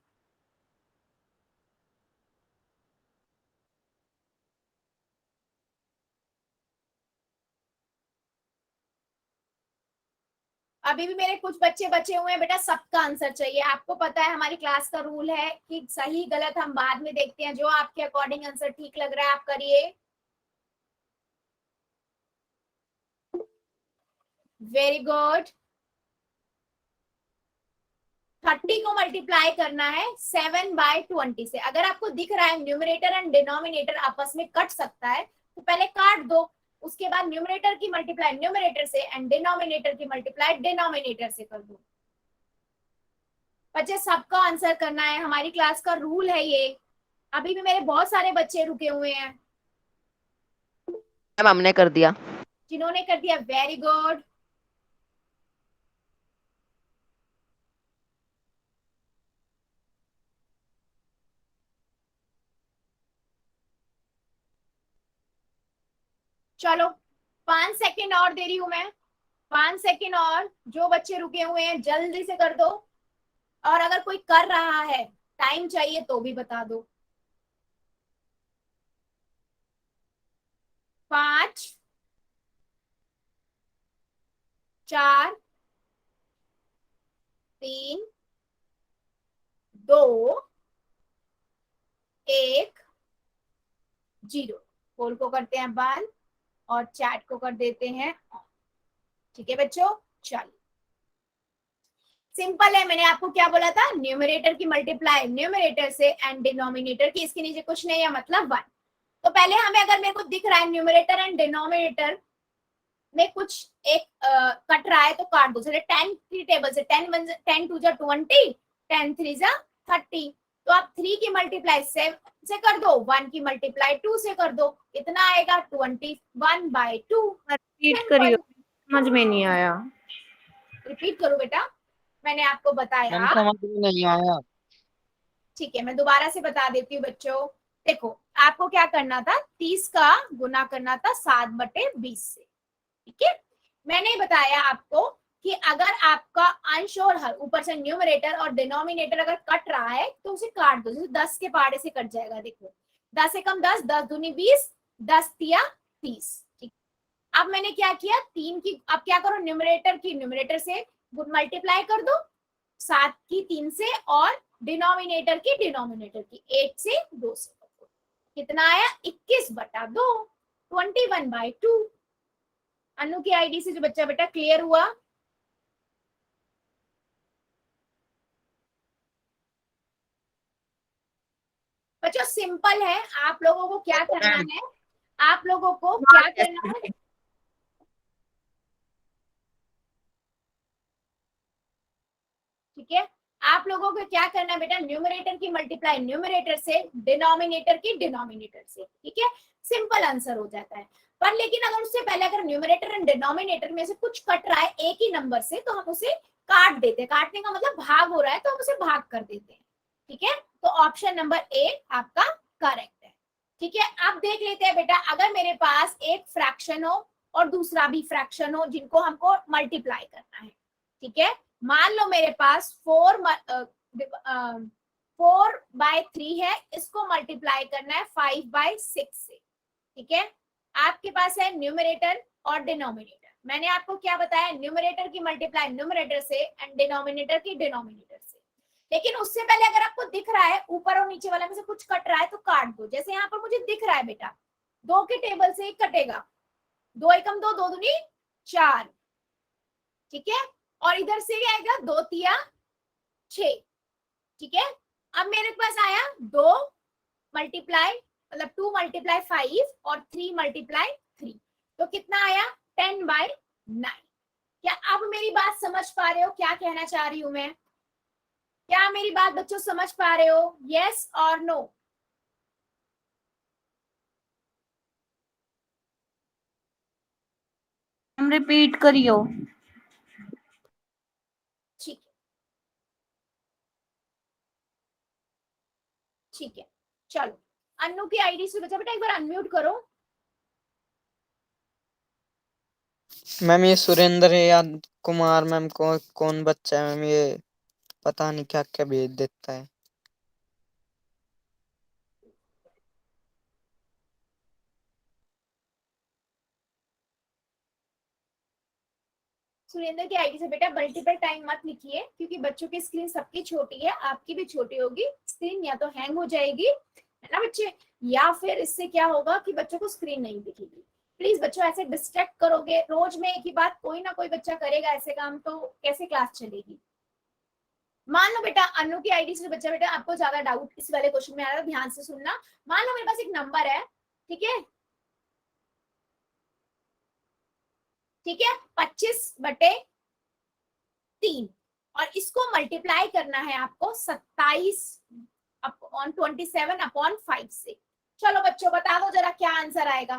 अभी भी मेरे कुछ बच्चे बचे हुए हैं। बेटा सबका आंसर चाहिए। आपको पता है हमारी क्लास का रूल है कि सही गलत हम बाद में देखते हैं, जो आपके अकॉर्डिंग आंसर ठीक लग रहा है आप करिए। Very good. 30 को मल्टीप्लाई करना है 7/20 से। अगर आपको दिख रहा है न्यूमरेटर एंड डिनोमिनेटर आपस में कट सकता है तो पहले काट दो, उसके बाद न्यूमरेटर की मल्टीप्लाई न्यूमरेटर से एंड डिनोमिनेटर की मल्टीप्लाई डिनोमिनेटर से कर दो। बच्चे सबका आंसर करना है, हमारी क्लास का रूल है ये। अभी भी मेरे बहुत सारे बच्चे रुके हुए हैं। मैम हमने कर दिया। जिन्होंने कर दिया वेरी गुड। चलो 5 सेकेंड और दे रही हूं मैं, 5 सेकेंड और। जो बच्चे रुके हुए हैं जल्दी से कर दो, और अगर कोई कर रहा है टाइम चाहिए तो भी बता दो। 5 4 3 2 1 0। पोल को करते हैं बंद और चैट को कर देते हैं ऑन। ठीक है बच्चों, चलिए सिंपल है। मैंने आपको क्या बोला था, न्यूमरेटर की मल्टीप्लाई न्यूमरेटर से एंड डिनोमिनेटर की, इसके नीचे कुछ नहीं है मतलब 1। तो पहले हमें, अगर मेरे को दिख रहा है न्यूमरेटर एंड डिनोमिनेटर में कुछ एक कट रहा है तो काट दो। जैसे 10 की टेबल से 10 2 20, 10 3 30। तो आप 3 की मल्टीप्लाई 7 से कर दो, 1 की मल्टीप्लाई 2 से कर दो, कितना आएगा 21/2। रिपीट करियो, समझ में नहीं आया। रिपीट करो बेटा, मैंने आपको मैम बताया। समझ में नहीं आया। ठीक है, मैं दोबारा से बता देती हूँ बच्चों। देखो आपको क्या करना था, 30 का गुना करना था 7/20 से। ठीक है, मैंने बताया आपको कि अगर आपका अंश और हर ऊपर से न्यूमरेटर और डिनोमिनेटर अगर कट रहा है तो उसे काट दो। जैसे 10 के पहाड़े से कट जाएगा, देखो 10 से कम 10, 10 दूनी 20, 10 तिया 30। ठीक, अब मैंने क्या किया, 3 की, अब क्या करो, न्यूमरेटर की न्यूमरेटर से मल्टीप्लाई कर दो, 7 की 3 से और डिनोमिनेटर की 8 से 2 से कितना आया 21/2 21/2। अनु की आईडी से जो बच्चा बेटा क्लियर हुआ? बच्चों सिंपल है, आप लोगों को क्या करना है, आप लोगों को क्या करना है, ठीक है, आप लोगों को क्या करना है बेटा, न्यूमरेटर की मल्टीप्लाई न्यूमरेटर से, डिनोमिनेटर की डिनोमिनेटर से, ठीक है, सिंपल आंसर हो जाता है। पर लेकिन अगर उससे पहले अगर न्यूमरेटर एंड डिनोमिनेटर में से कुछ कट रहा है एक ही नंबर से, तो हम उसे काट देते हैं, काटने का मतलब भाग हो रहा है तो हम उसे भाग कर देते हैं, ठीक है। तो ऑप्शन नंबर ए आपका करेक्ट है, ठीक है। आप देख लेते हैं बेटा, अगर मेरे पास एक फ्रैक्शन हो और दूसरा भी फ्रैक्शन हो जिनको हमको मल्टीप्लाई करना है, ठीक है, मान लो मेरे पास 4/3 है, इसको मल्टीप्लाई करना है 5/6 से, ठीक है। आपके पास है न्यूमरेटर और डिनोमिनेटर, मैंने आपको क्या बताया, न्यूमरेटर की मल्टीप्लाई न्यूमरेटर से एंड डिनोमिनेटर की डिनोमिनेटर से। लेकिन उससे पहले अगर आपको दिख रहा है ऊपर और नीचे वाले में से कुछ कट रहा है तो काट दो। जैसे यहाँ पर मुझे दिख रहा है बेटा 2 के टेबल से 1 कटेगा, 2 एकम 2, 2 दूनी 4, ठीक है, और इधर से क्या आएगा 2 तिया 6, ठीक है। अब मेरे पास आया 2 मल्टीप्लाई मतलब 2 मल्टीप्लाई 5 और 3 मल्टीप्लाई 3, तो कितना आया 10/9। क्या अब मेरी बात समझ पा रहे हो क्या कहना चाह रही हूं मैं? क्या मेरी बात बच्चों समझ पा रहे हो? यस और नो? हम रिपीट करियो। ठीक है, ठीक है, चलो अन्नू की आईडी से बच्चा बेटा एक बार अनम्यूट करो। मैम ये सुरेंद्र या कुमार मैम कौन बच्चा है मैम, ये पता नहीं क्या क्या भेज देता है। सुरेंद्र की आईडी से बेटा मल्टीपल टाइम मत लिखिए, क्योंकि बच्चों की स्क्रीन सबकी छोटी है, आपकी भी छोटी होगी स्क्रीन, या तो हैंग हो जाएगी है ना बच्चे, या फिर इससे क्या होगा कि बच्चों को स्क्रीन नहीं दिखेगी। प्लीज बच्चों ऐसे डिस्ट्रैक्ट करोगे, रोज में एक ही बात कोई ना कोई बच्चा करेगा ऐसे काम, तो कैसे क्लास चलेगी। मान लो बेटा अनु की आईडी से बच्चा बेटा आपको ज्यादा डाउट इस वाले क्वेश्चन में आ रहा है, ध्यान से सुनना। मान लो मेरे पास एक नंबर है, ठीक है, ठीक है, 25/3 और इसको मल्टीप्लाई करना है आपको 27/5 से। चलो बच्चों बता दो जरा क्या आंसर आएगा,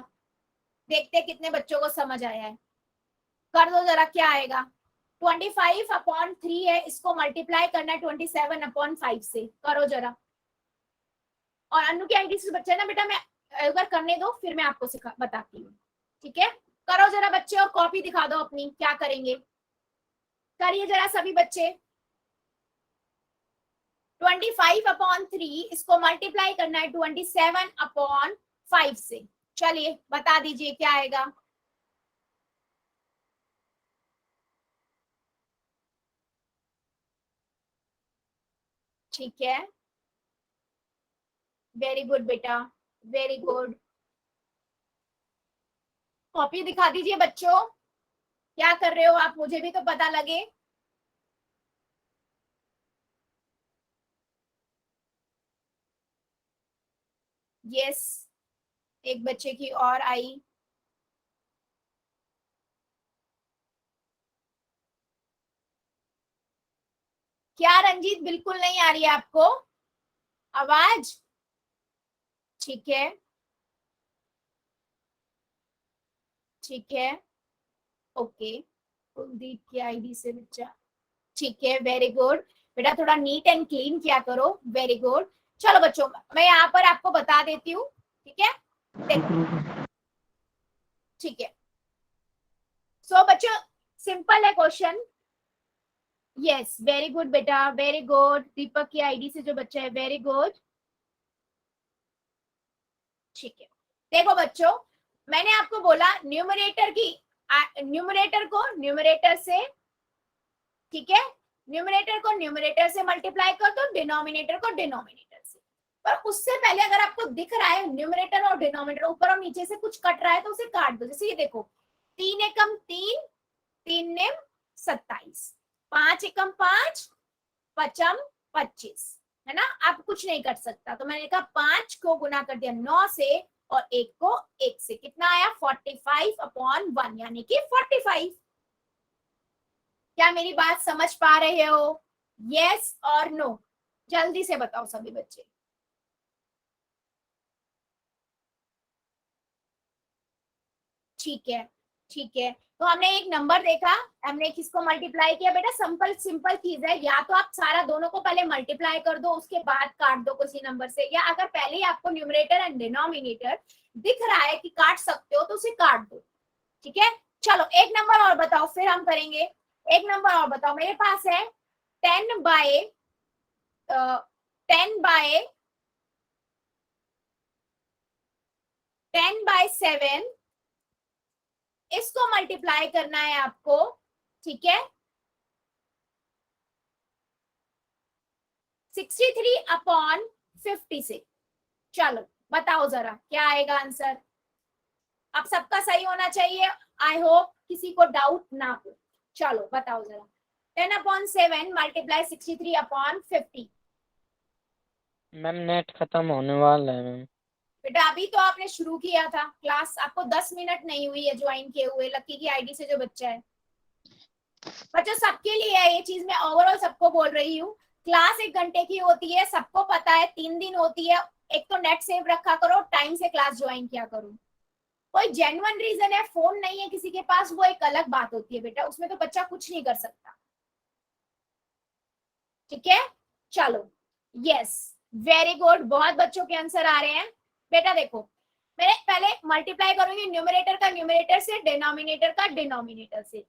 देखते हैं कितने बच्चों को समझ आया है, कर दो जरा क्या आएगा। 25/3 है, इसको मल्टीप्लाई करना है 27/5 से, करो जरा। और अनु की आईडी से बच्चा है ना बेटा, मैं एक बार करने दो फिर मैं आपको बताती हूँ, ठीक है। करो जरा बच्चे, और कॉपी दिखा दो अपनी, क्या करेंगे करिए जरा सभी बच्चे। 25/3 इसको मल्टीप्लाई करना है 27/5 से, चलिए बता दीजिए क्या आएगा। ठीक है, वेरी गुड बेटा, वेरी गुड। कॉपी दिखा दीजिए बच्चों, क्या कर रहे हो आप, मुझे भी तो पता लगे। यस, एक बच्चे की और आई। क्या रंजीत बिल्कुल नहीं आ रही है आपको आवाज? ठीक है, ठीक है, ओके। कुलदीप की आईडी से बच्चा, ठीक है, वेरी गुड बेटा, थोड़ा नीट एंड क्लीन किया करो, वेरी गुड। चलो बच्चों मैं यहाँ पर आपको बता देती हूँ, ठीक है, देखो, ठीक है। सो बच्चों सिंपल है क्वेश्चन, यस वेरी गुड बेटा, वेरी गुड। दीपक की आईडी से जो बच्चा है, वेरी गुड, ठीक है। देखो बच्चों मैंने आपको बोला न्यूमरेटर को न्यूमरेटर से, ठीक है, न्यूमरेटर को न्यूमरेटर से मल्टीप्लाई कर दो, डिनोमिनेटर को डिनोमिनेटर से। पर उससे पहले अगर आपको दिख रहा है न्यूमरेटर और डिनोमिनेटर ऊपर और नीचे से कुछ कट रहा है तो उसे काट दो। जैसे ये देखो 3 एकम 3, 3 नेम 27, 5 एकम 5, पचम 25, है ना। आप कुछ नहीं कर सकता तो मैंने कहा 5 को गुना कर दिया 9 से और 1 को 1 से, कितना आया 45/1 यानी कि 45। क्या मेरी बात समझ पा रहे हो? यस और नो? जल्दी से बताओ सभी बच्चे। ठीक है, ठीक है। तो हमने एक नंबर देखा, हमने किसको मल्टीप्लाई किया बेटा, सिंपल सिंपल चीज है। या तो आप सारा दोनों को पहले मल्टीप्लाई कर दो उसके बाद काट दो किसी नंबर से, या अगर पहले ही आपको न्यूमरेटर एंड डिनोमिनेटर दिख रहा है कि काट सकते हो तो उसे काट दो। ठीक है, चलो एक नंबर और बताओ फिर हम करेंगे। एक नंबर और बताओ, मेरे पास है 10/7, इसको मल्टीप्लाई करना है आपको। ठीक है, 63/50 चलो बताओ जरा क्या आएगा आंसर। अब सबका सही होना चाहिए, आई होप किसी को डाउट ना हो। चलो बताओ जरा, 10/7 मल्टीप्लाई 63/50। मैम नेट खत्म होने वाला है मैम। बेटा अभी तो आपने शुरू किया था क्लास, आपको 10 मिनट नहीं हुई है ज्वाइन किए हुए, लक्की की आईडी से जो बच्चा है। बच्चों सबके लिए है ये चीज, मैं ओवरऑल सबको बोल रही हूँ। क्लास 1 घंटे की होती है, सबको पता है, 3 दिन होती है। एक तो नेट सेव रखा करो, टाइम से क्लास ज्वाइन किया करो। कोई जेन्युइन रीजन है, फोन नहीं है किसी के पास, वो एक अलग बात होती है बेटा, उसमें तो बच्चा कुछ नहीं कर सकता। ठीक है, चलो यस वेरी गुड, बहुत बच्चों के आंसर आ रहे हैं। बेटा देखो मैं पहले मल्टीप्लाई करूंगी न्यूमरेटर का न्यूमरेटर से, डिनोमिनेटर का डिनोमिनेटर से।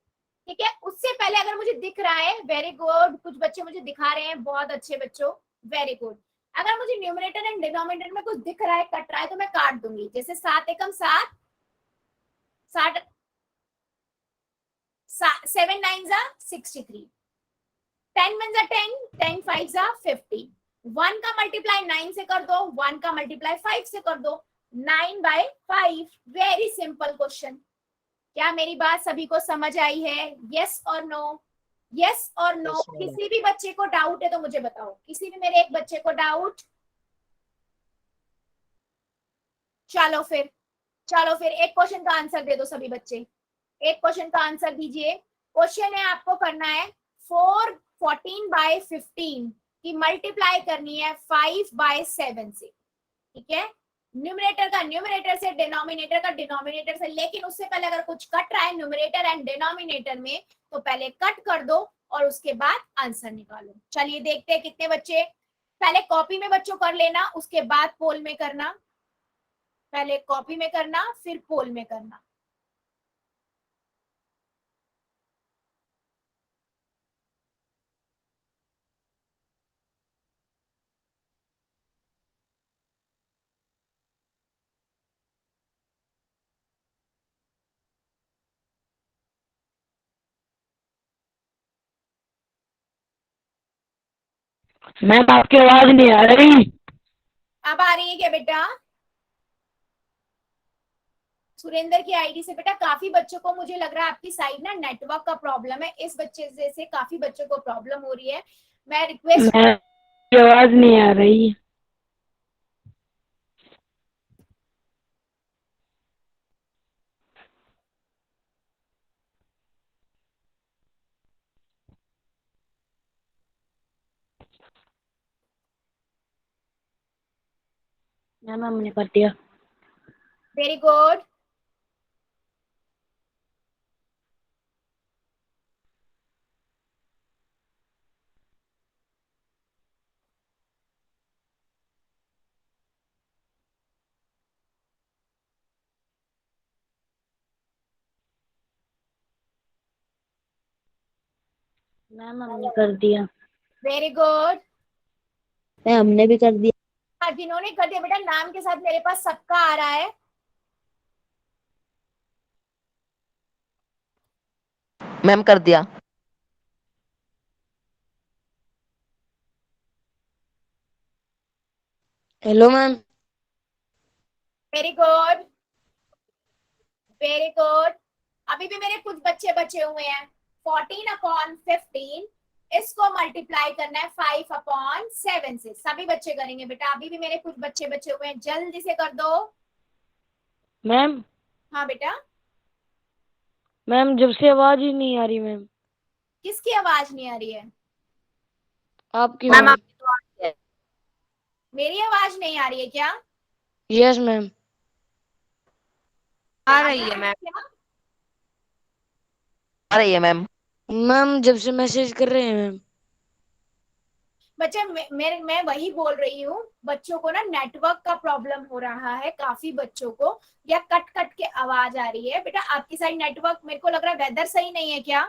ठीक है, उससे पहले अगर मुझे दिख रहा है, वेरी गुड, कुछ बच्चे मुझे दिखा रहे हैं, बहुत अच्छे बच्चों, वेरी गुड। अगर मुझे न्यूमरेटर एंड डिनोमिनेटर में कुछ दिख रहा है, कट रहा है, तो मैं काट दूंगी। जैसे 7 एकम 7, 7 7 9 63, 10 1 10, 10 5 50। 1 का मल्टीप्लाई 9 से कर दो, 1 का मल्टीप्लाई 5 से कर दो, 9/5। Very simple question. क्या मेरी बात सभी को समझ आई है? यस और नो? यस और नो? Yes, madam. किसी भी बच्चे को डाउट है तो मुझे बताओ, किसी भी मेरे एक बच्चे को डाउट? चलो फिर, चलो फिर एक क्वेश्चन का आंसर दे दो सभी बच्चे, एक क्वेश्चन का आंसर दीजिए। क्वेश्चन है आपको करना है 14/15 की मल्टीप्लाई करनी है 5/7 से। ठीक है, न्यूमरेटर का न्यूमरेटर से, डिनोमिनेटर का डिनोमिनेटर से। लेकिन उससे पहले अगर कुछ कट रहा है न्यूमरेटर एंड डिनोमिनेटर में तो पहले कट कर दो और उसके बाद आंसर निकालो। चलिए देखते हैं कितने बच्चे, पहले कॉपी में बच्चों कर लेना, उसके बाद पोल में करना। पहले कॉपी में करना फिर पोल में करना। मैम आपकी आवाज नहीं आ रही। अब आ रही है क्या बेटा? सुरेंद्र की आईडी से बेटा काफी बच्चों को, मुझे लग रहा है आपकी साइड ना नेटवर्क का प्रॉब्लम है, इस बच्चे से काफी बच्चों को प्रॉब्लम हो रही है। मैं रिक्वेस्ट, मैम आपकी आवाज नहीं आ रही। मैम हमने कर दिया। Very good. मैम हमने कर दिया। Very good. हमने भी कर दिया। हाँ, जिन्होंने कर दिया बेटा नाम के साथ मेरे पास सबका आ रहा है। मैम कर दिया। Hello ma'am. Very good, very good. अभी भी मेरे कुछ बच्चे बचे हुए हैं। 14/15 इसको मल्टीप्लाई करना है 5/7 से। सभी बच्चे करेंगे बेटा। अभी भी मेरे कुछ बच्चे बचे हुए हैं, जल्दी से कर दो। मैम हाँ बेटा। मैम जब से आवाज ही नहीं आ रही मैम। किसकी आवाज नहीं आ रही है? आपकी मैम मैम। आपकी तो आ रही है। मेरी आवाज नहीं आ रही है क्या? Yes ma'am. आ रही है मैम, क्या? आ रही है मैम। मैम जब से मैसेज कर रहे हैं मैम। बच्चे मैं वही बोल रही हूँ, बच्चों को ना नेटवर्क का प्रॉब्लम हो रहा है काफी बच्चों को, या कट कट के आवाज आ रही है। बेटा आपकी साइड नेटवर्क, मेरे को लग रहा है वेदर सही नहीं है क्या?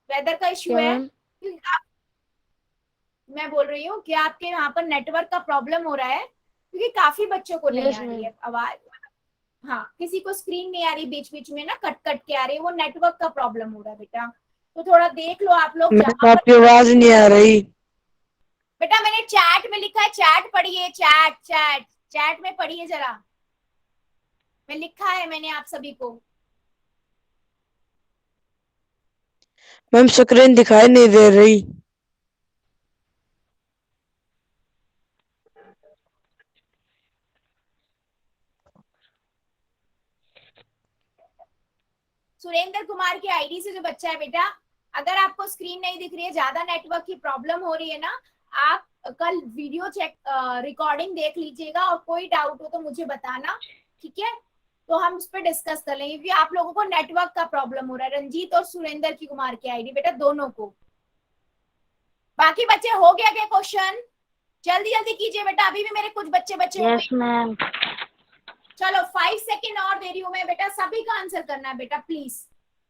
वेदर का इश्यू क्या है? मैम? क्योंकि मैं बोल रही हूँ कि आपके यहाँ पर नेटवर्क का प्रॉब्लम हो रहा है, क्योंकि काफी बच्चों को नहीं यस आ रही मैम। है आवाज। हाँ, किसी को स्क्रीन नहीं आ रही, बीच बीच में ना कट कट के आ रही है, वो नेटवर्क का प्रॉब्लम हो रहा है बेटा। तो थोड़ा देख लो आप लोग मैम जहां आपकी पर। आवाज नहीं आ रही। बेटा मैंने चैट में लिखा है, चैट पढ़िए, चैट चैट चैट में पढ़िए जरा। मैं लिखा है मैंने आप सभी को। मैम स्क्रीन दिखाई नहीं दे रही। सुरेंद्र कुमार की आईडी से जो बच्चा है बेटा, अगर आपको स्क्रीन नहीं दिख रही है, ज्यादा नेटवर्क की प्रॉब्लम हो रही है ना, आप कल वीडियो चेक रिकॉर्डिंग देख लीजिएगा, और कोई डाउट हो तो मुझे बताना, ठीक है? तो हम उस पर डिस्कस कर लेंगे, क्योंकि आप लोगों को नेटवर्क का प्रॉब्लम हो रहा है, रंजीत और सुरेंद्र की कुमार की आईडी बेटा, दोनों को। बाकी बच्चे हो गया क्या क्वेश्चन? जल्दी जल्दी कीजिए बेटा, अभी भी मेरे कुछ बच्चे बचे हुए हैं। मैम। चलो 5 सेकेंड और दे रही हूँ मैं बेटा, सभी का आंसर करना है बेटा प्लीज।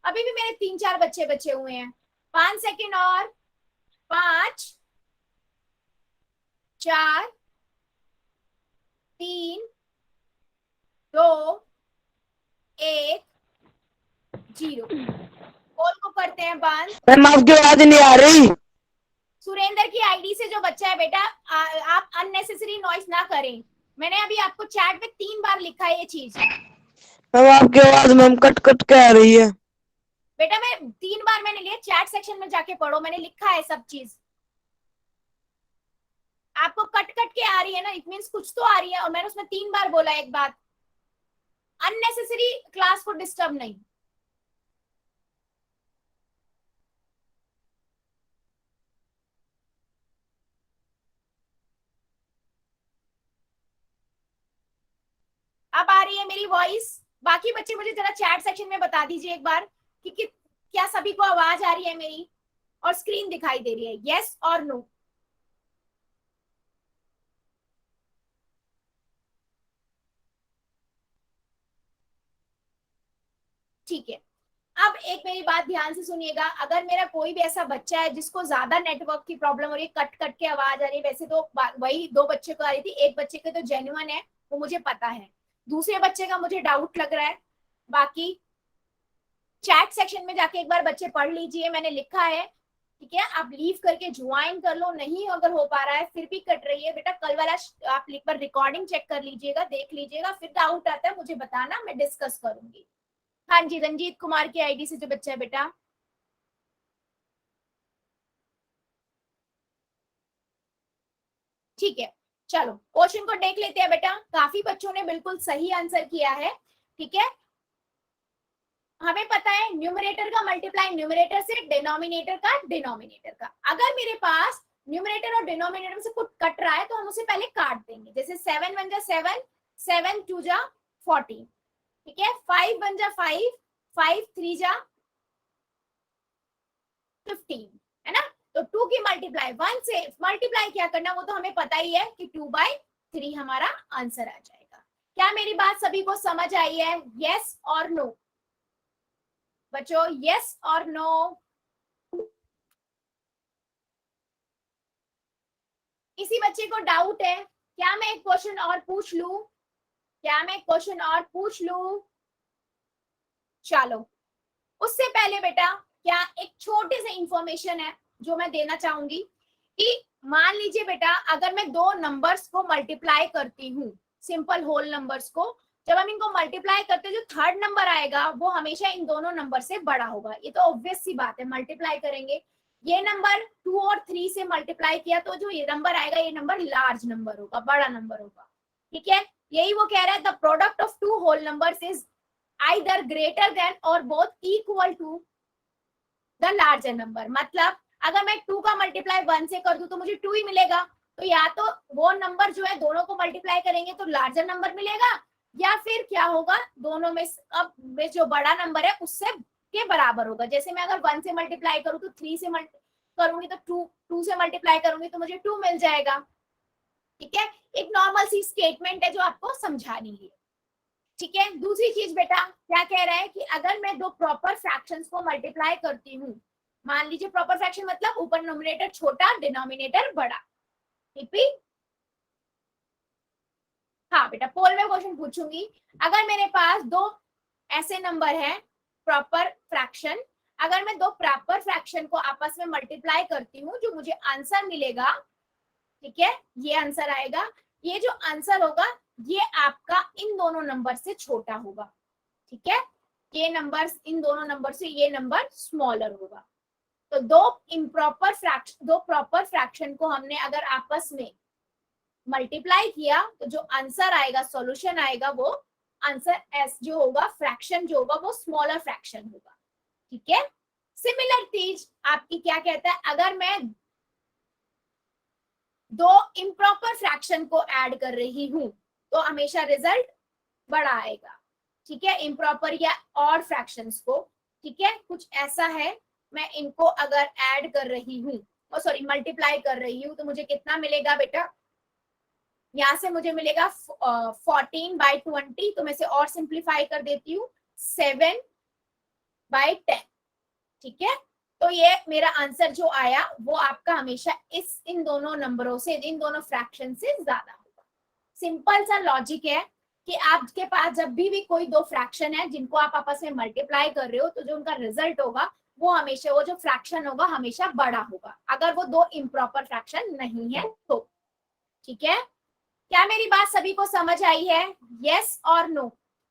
अभी भी मेरे 3-4 बच्चे बचे हुए हैं। 5 सेकेंड और। 5, 4, 3, 2, 1, 0। कॉल को करते हैं बंद। मैम आपकी आवाज नहीं आ रही। सुरेंद्र की आईडी से जो बच्चा है बेटा, आप अननेसेसरी नॉइस ना करें। मैंने अभी आपको चैट में 3 बार लिखा है ये चीज। मैम आपकी आवाज मैम कट कट के आ रही है। बेटा मैं 3 बार मैंने लिया, चैट सेक्शन में जाके पढ़ो, मैंने लिखा है सब चीज। आपको कट कट के आ रही है ना, इट मींस कुछ तो आ रही है, और मैंने उसमें 3 बार बोला एक बात, अननेसेसरी क्लास को डिस्टर्ब नहीं। अब आ रही है मेरी वॉइस? बाकी बच्चे मुझे जरा चैट सेक्शन में बता दीजिए एक बार कि क्या सभी को आवाज आ रही है मेरी, और स्क्रीन दिखाई दे रही है, यस और नो? ठीक है। अब एक मेरी बात ध्यान से सुनिएगा, अगर मेरा कोई भी ऐसा बच्चा है जिसको ज्यादा नेटवर्क की प्रॉब्लम हो रही है, कट कट के आवाज आ रही है, वैसे तो वही 2 बच्चे को आ रही थी, एक बच्चे के तो जेन्युइन है, वो मुझे पता है, दूसरे बच्चे का मुझे डाउट लग रहा है। बाकी चैट सेक्शन में जाके एक बार बच्चे पढ़ लीजिए, मैंने लिखा है, ठीक है? आप लीव करके ज्वाइन कर लो, नहीं अगर हो पा रहा है, फिर भी कट रही है बेटा, कल वाला आप एक बार रिकॉर्डिंग चेक कर लीजिएगा, देख लीजिएगा, फिर डाउट आता है मुझे बताना, मैं डिस्कस करूंगी। हाँ जी, रंजीत कुमार की आईडी से जो बच्चा है बेटा, ठीक है। चलो क्वेश्चन को देख लेते हैं बेटा, काफी बच्चों ने बिल्कुल सही आंसर किया है, ठीक है? हमें पता है न्यूमरेटर का मल्टीप्लाई न्यूमरेटर से, डिनोमिनेटर का डिनोमिनेटर का। अगर मेरे पास न्यूमरेटर और डिनोमिनेटर में से कुछ कट रहा है तो हम उसे पहले काट देंगे, जैसे 7 1 जा 7, 7 2 जा 14, ठीक है? 5 1 जा 5, 5 3 जा 15, है ना? तो 2 की मल्टीप्लाई 1 से मल्टीप्लाई क्या करना, वो तो हमें पता ही है कि 2/3 हमारा आंसर आ जाएगा। क्या मेरी बात सभी को समझ आई है? यस और नो बच्चों, यस और नो? किसी बच्चे को डाउट है? क्या मैं एक क्वेश्चन और पूछ लूं? क्या मैं क्वेश्चन और पूछ लूं? चलो उससे पहले बेटा, क्या एक छोटे से इंफॉर्मेशन है जो मैं देना चाहूंगी, कि मान लीजिए बेटा अगर मैं दो नंबर्स को मल्टीप्लाई करती हूँ, सिंपल होल नंबर्स को, जब हम इनको मल्टीप्लाई करते हैं जो थर्ड नंबर आएगा वो हमेशा इन दोनों नंबर से बड़ा होगा। ये तो ऑब्वियस सी बात है, मल्टीप्लाई करेंगे ये नंबर 2 और 3 से मल्टीप्लाई किया तो जो ये नंबर आएगा ये नंबर लार्ज नंबर होगा, बड़ा नंबर होगा। ठीक है, यही वो कह रहा है the product of two whole numbers is either greater than और both equal to the larger number. मतलब अगर मैं 2 का मल्टीप्लाई 1 से कर दूं तो मुझे 2 ही मिलेगा, तो या तो वो नंबर जो है दोनों को मल्टीप्लाई करेंगे तो लार्जर नंबर मिलेगा, या फिर क्या होगा दोनों में अब में जो बड़ा नंबर है उससे के बराबर होगा। जैसे मैं अगर 1 से मल्टीप्लाई करूं तो 3 से करूंगी तो 2 से मल्टीप्लाई करूंगी तो मुझे 2 मिल जाएगा। ठीक है, एक नॉर्मल सी स्टेटमेंट है जो आपको समझानी है। ठीक है, दूसरी चीज बेटा क्या कह रहा है कि अगर मैं दो प्रॉपर फ्रैक्शंस को मल्टीप्लाई करती हूँ, मान लीजिए प्रॉपर फ्रैक्शन मतलब ऊपर नोमिनेटर छोटा डिनोमिनेटर बड़ा। रिपीट, हाँ बेटा पोल में क्वेश्चन पूछूंगी, अगर मेरे पास दो ऐसे नंबर हैं प्रॉपर फ्रैक्शन, अगर मैं दो प्रॉपर फ्रैक्शन को आपस में मल्टीप्लाई करती हूँ जो मुझे आंसर मिलेगा, ठीक है ये आंसर आएगा, ये जो आंसर होगा ये आपका इन दोनों नंबर से छोटा होगा। ठीक है, ये नंबर इन दोनों नंबर से ये नंबर स्मॉलर होगा। तो दो प्रॉपर फ्रैक्शन को हमने अगर आपस में मल्टीप्लाई किया तो जो आंसर आएगा, सॉल्यूशन आएगा, वो आंसर एस जो होगा, फ्रैक्शन जो होगा वो स्मॉलर फ्रैक्शन होगा। ठीक है, सिमिलर चीज आपकी क्या कहता है, अगर मैं दो इम्प्रॉपर फ्रैक्शन को ऐड कर रही हूं तो हमेशा रिजल्ट बड़ा आएगा। ठीक है, इम्प्रॉपर या और फ्रैक्शंस को, ठीक है कुछ ऐसा है, मैं इनको अगर ऐड कर रही हूँ सॉरी मल्टीप्लाई कर रही हूँ तो मुझे कितना मिलेगा बेटा, यहाँ से मुझे मिलेगा 14/20, तो मैं से और सिंप्लीफाई कर देती हूँ 7/10। ठीक है, तो ये मेरा आंसर जो आया वो आपका हमेशा इन दोनों नंबरों से, इन दोनों फ्रैक्शन से ज्यादा होगा। सिंपल सा लॉजिक है कि आपके पास जब भी कोई दो फ्रैक्शन है जिनको आप आपस में मल्टीप्लाई कर रहे हो तो जो उनका रिजल्ट होगा वो हमेशा, वो जो फ्रैक्शन होगा हमेशा बड़ा होगा, अगर वो दो इम्प्रॉपर फ्रैक्शन नहीं है तो। ठीक है, क्या मेरी बात सभी को समझ आई है? यस और नो?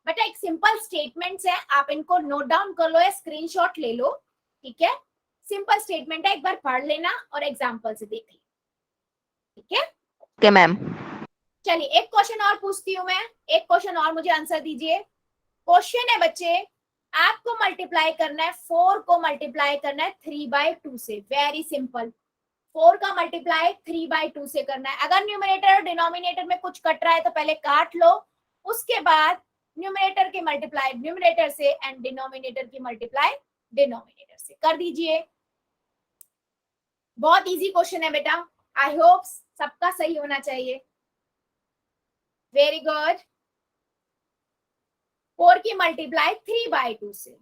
बेटा एक सिंपल स्टेटमेंट्स है, आप इनको नोट डाउन कर लो या स्क्रीनशॉट ले लो। ठीक है, सिंपल स्टेटमेंट है, एक बार पढ़ लेना और एग्जांपल से देख लेना। ठीक है, ओके मैम। चलिए एक क्वेश्चन और पूछती हूँ मैं, एक क्वेश्चन और मुझे आंसर दीजिए। क्वेश्चन है बच्चे, आपको मल्टीप्लाई करना है 4 को मल्टीप्लाई करना है 3/2 से। वेरी सिंपल, 4 का मल्टीप्लाई 3/2 से करना है। अगर न्यूमरेटर और डिनोमिनेटर में कुछ कट रहा है तो पहले काट लो, उसके बाद न्यूमरेटर के मल्टीप्लाई न्यूमरेटर से एंड डिनोमिनेटर की मल्टीप्लाई डिनोमिनेटर से कर दीजिए। बहुत इजी क्वेश्चन है बेटा, आई होप सबका सही होना चाहिए। वेरी गुड, 4 की मल्टीप्लाई 3/2 से।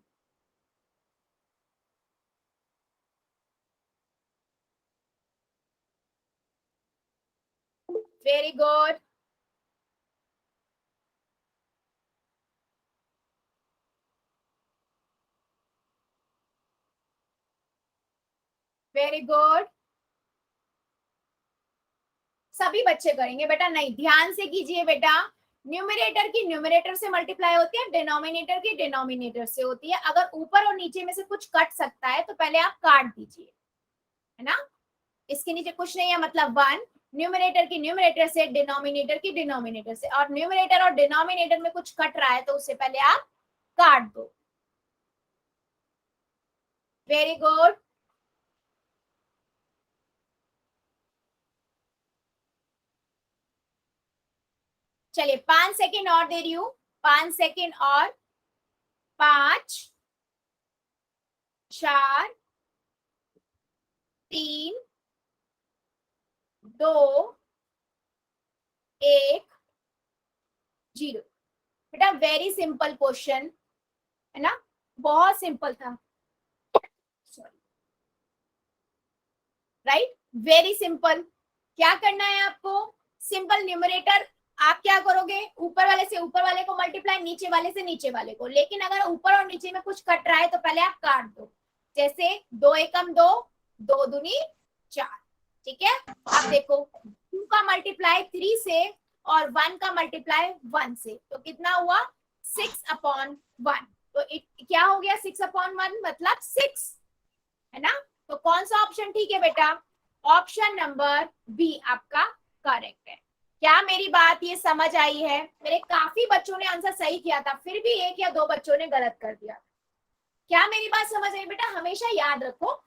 वेरी गुड, वेरी गुड, सभी बच्चे करेंगे बेटा। नहीं, ध्यान से कीजिए बेटा, न्यूमरेटर की न्यूमरेटर से मल्टीप्लाई होती है, डिनोमिनेटर की डिनोमिनेटर से होती है। अगर ऊपर और नीचे में से कुछ कट सकता है तो पहले आप काट दीजिए, है ना। इसके नीचे कुछ नहीं है, मतलब 1 न्यूमरेटर की न्यूमरेटर से, डिनोमिनेटर की डिनोमिनेटर से, और न्यूमरेटर और डिनोमिनेटर में कुछ कट रहा है तो उससे पहले आप काट दो। वेरी गुड, चलिए 5 सेकेंड और दे रही हूं, 5 सेकेंड और, 5 4 3 2 1 0। बेटा वेरी सिंपल क्वेश्चन है ना, बहुत सिंपल था, सॉरी, राइट, वेरी सिंपल। क्या करना है आपको, सिंपल न्यूमरेटर आप क्या करोगे, ऊपर वाले से ऊपर वाले को मल्टीप्लाई, नीचे वाले से नीचे वाले को। लेकिन अगर ऊपर और नीचे में कुछ कट रहा है तो पहले आप काट दो, जैसे 2 एकम 2, 2 दूनी 4। ठीक है, अब देखो 2 का मल्टीप्लाई 3 से और 1 का मल्टीप्लाई 1 से, तो कितना हुआ 6/1। तो क्या हो गया 6/1 मतलब 6, है ना। तो कौन सा ऑप्शन ठीक है बेटा, ऑप्शन नंबर बी आपका करेक्ट है। क्या मेरी बात ये समझ आई है? मेरे काफी बच्चों ने आंसर सही किया था, फिर भी 1 या 2 बच्चों ने गलत कर दिया। क्या मेरी बात समझ आई बेटा? हमेशा याद रखो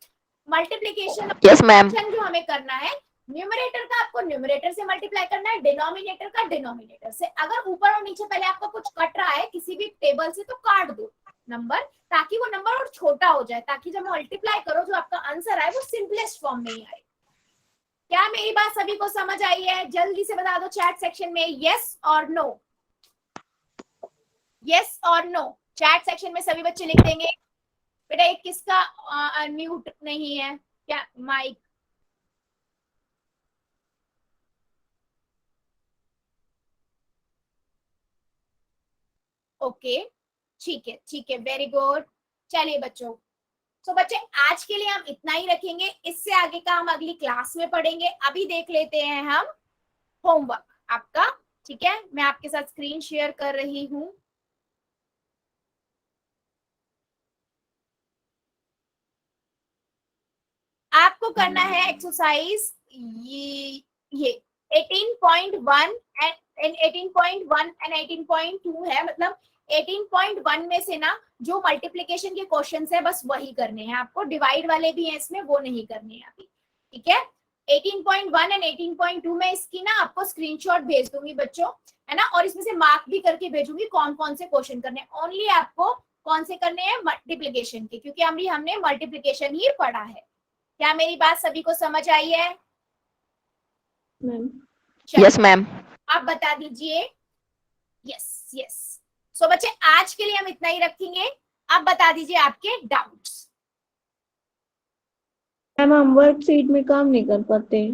मल्टीप्लीकेशन Yes, ma'am. जो हमें करना है, न्यूमरेटर का आपको न्यूमरेटर से मल्टीप्लाई करना है, डिनोमिनेटर का डिनोमिनेटर से। अगर ऊपर और नीचे पहले आपका कुछ कट रहा है किसी भी टेबल से तो काट दो नंबर, ताकि वो नंबर और छोटा हो जाए, ताकि जब मल्टीप्लाई करो जो आपका आंसर आए वो सिंपलेस्ट फॉर्म में ही आए। क्या मेरी बात सभी को समझ आई है? जल्दी से बता दो चैट सेक्शन में यस और नो, यस और नो। चैट सेक्शन में सभी बच्चे लिख देंगे। बेटा एक किसका अनम्यूट नहीं है क्या माइक? ओके ठीक है वेरी गुड। चलिए बच्चों, तो बच्चे आज के लिए हम इतना ही रखेंगे, इससे आगे का हम अगली क्लास में पढ़ेंगे। अभी देख लेते हैं हम होमवर्क आपका, ठीक है। मैं आपके साथ स्क्रीन शेयर कर रही हूं। आपको करना है एक्सरसाइज ये 18.1 एंड 18.1 एंड 18.2 है, मतलब 18.1 में से ना जो मल्टीप्लिकेशन के क्वेश्चंस है बस वही करने हैं आपको, डिवाइड वाले भी हैं इसमें, वो नहीं करने हैं अभी, ठीक है। 18.1 एंड 18.2 में इसकी ना आपको स्क्रीनशॉट भेज दूंगी बच्चों, है ना, और इसमें से मार्क भी करके भेजूंगी कौन कौन से क्वेश्चन करने हैं। ओनली आपको कौन से करने हैं, मल्टीप्लिकेशन के, क्योंकि हमने मल्टीप्लिकेशन ही पढ़ा है। क्या मेरी बात सभी को समझ आई है? Ma'am Yes, ma'am. आप बता दीजिए। Yes yes. सो बच्चे आज के लिए हम इतना ही रखेंगे। आप बता दीजिए आपके डाउट्स। मैम हम वर्कशीट में काम नहीं कर पाते।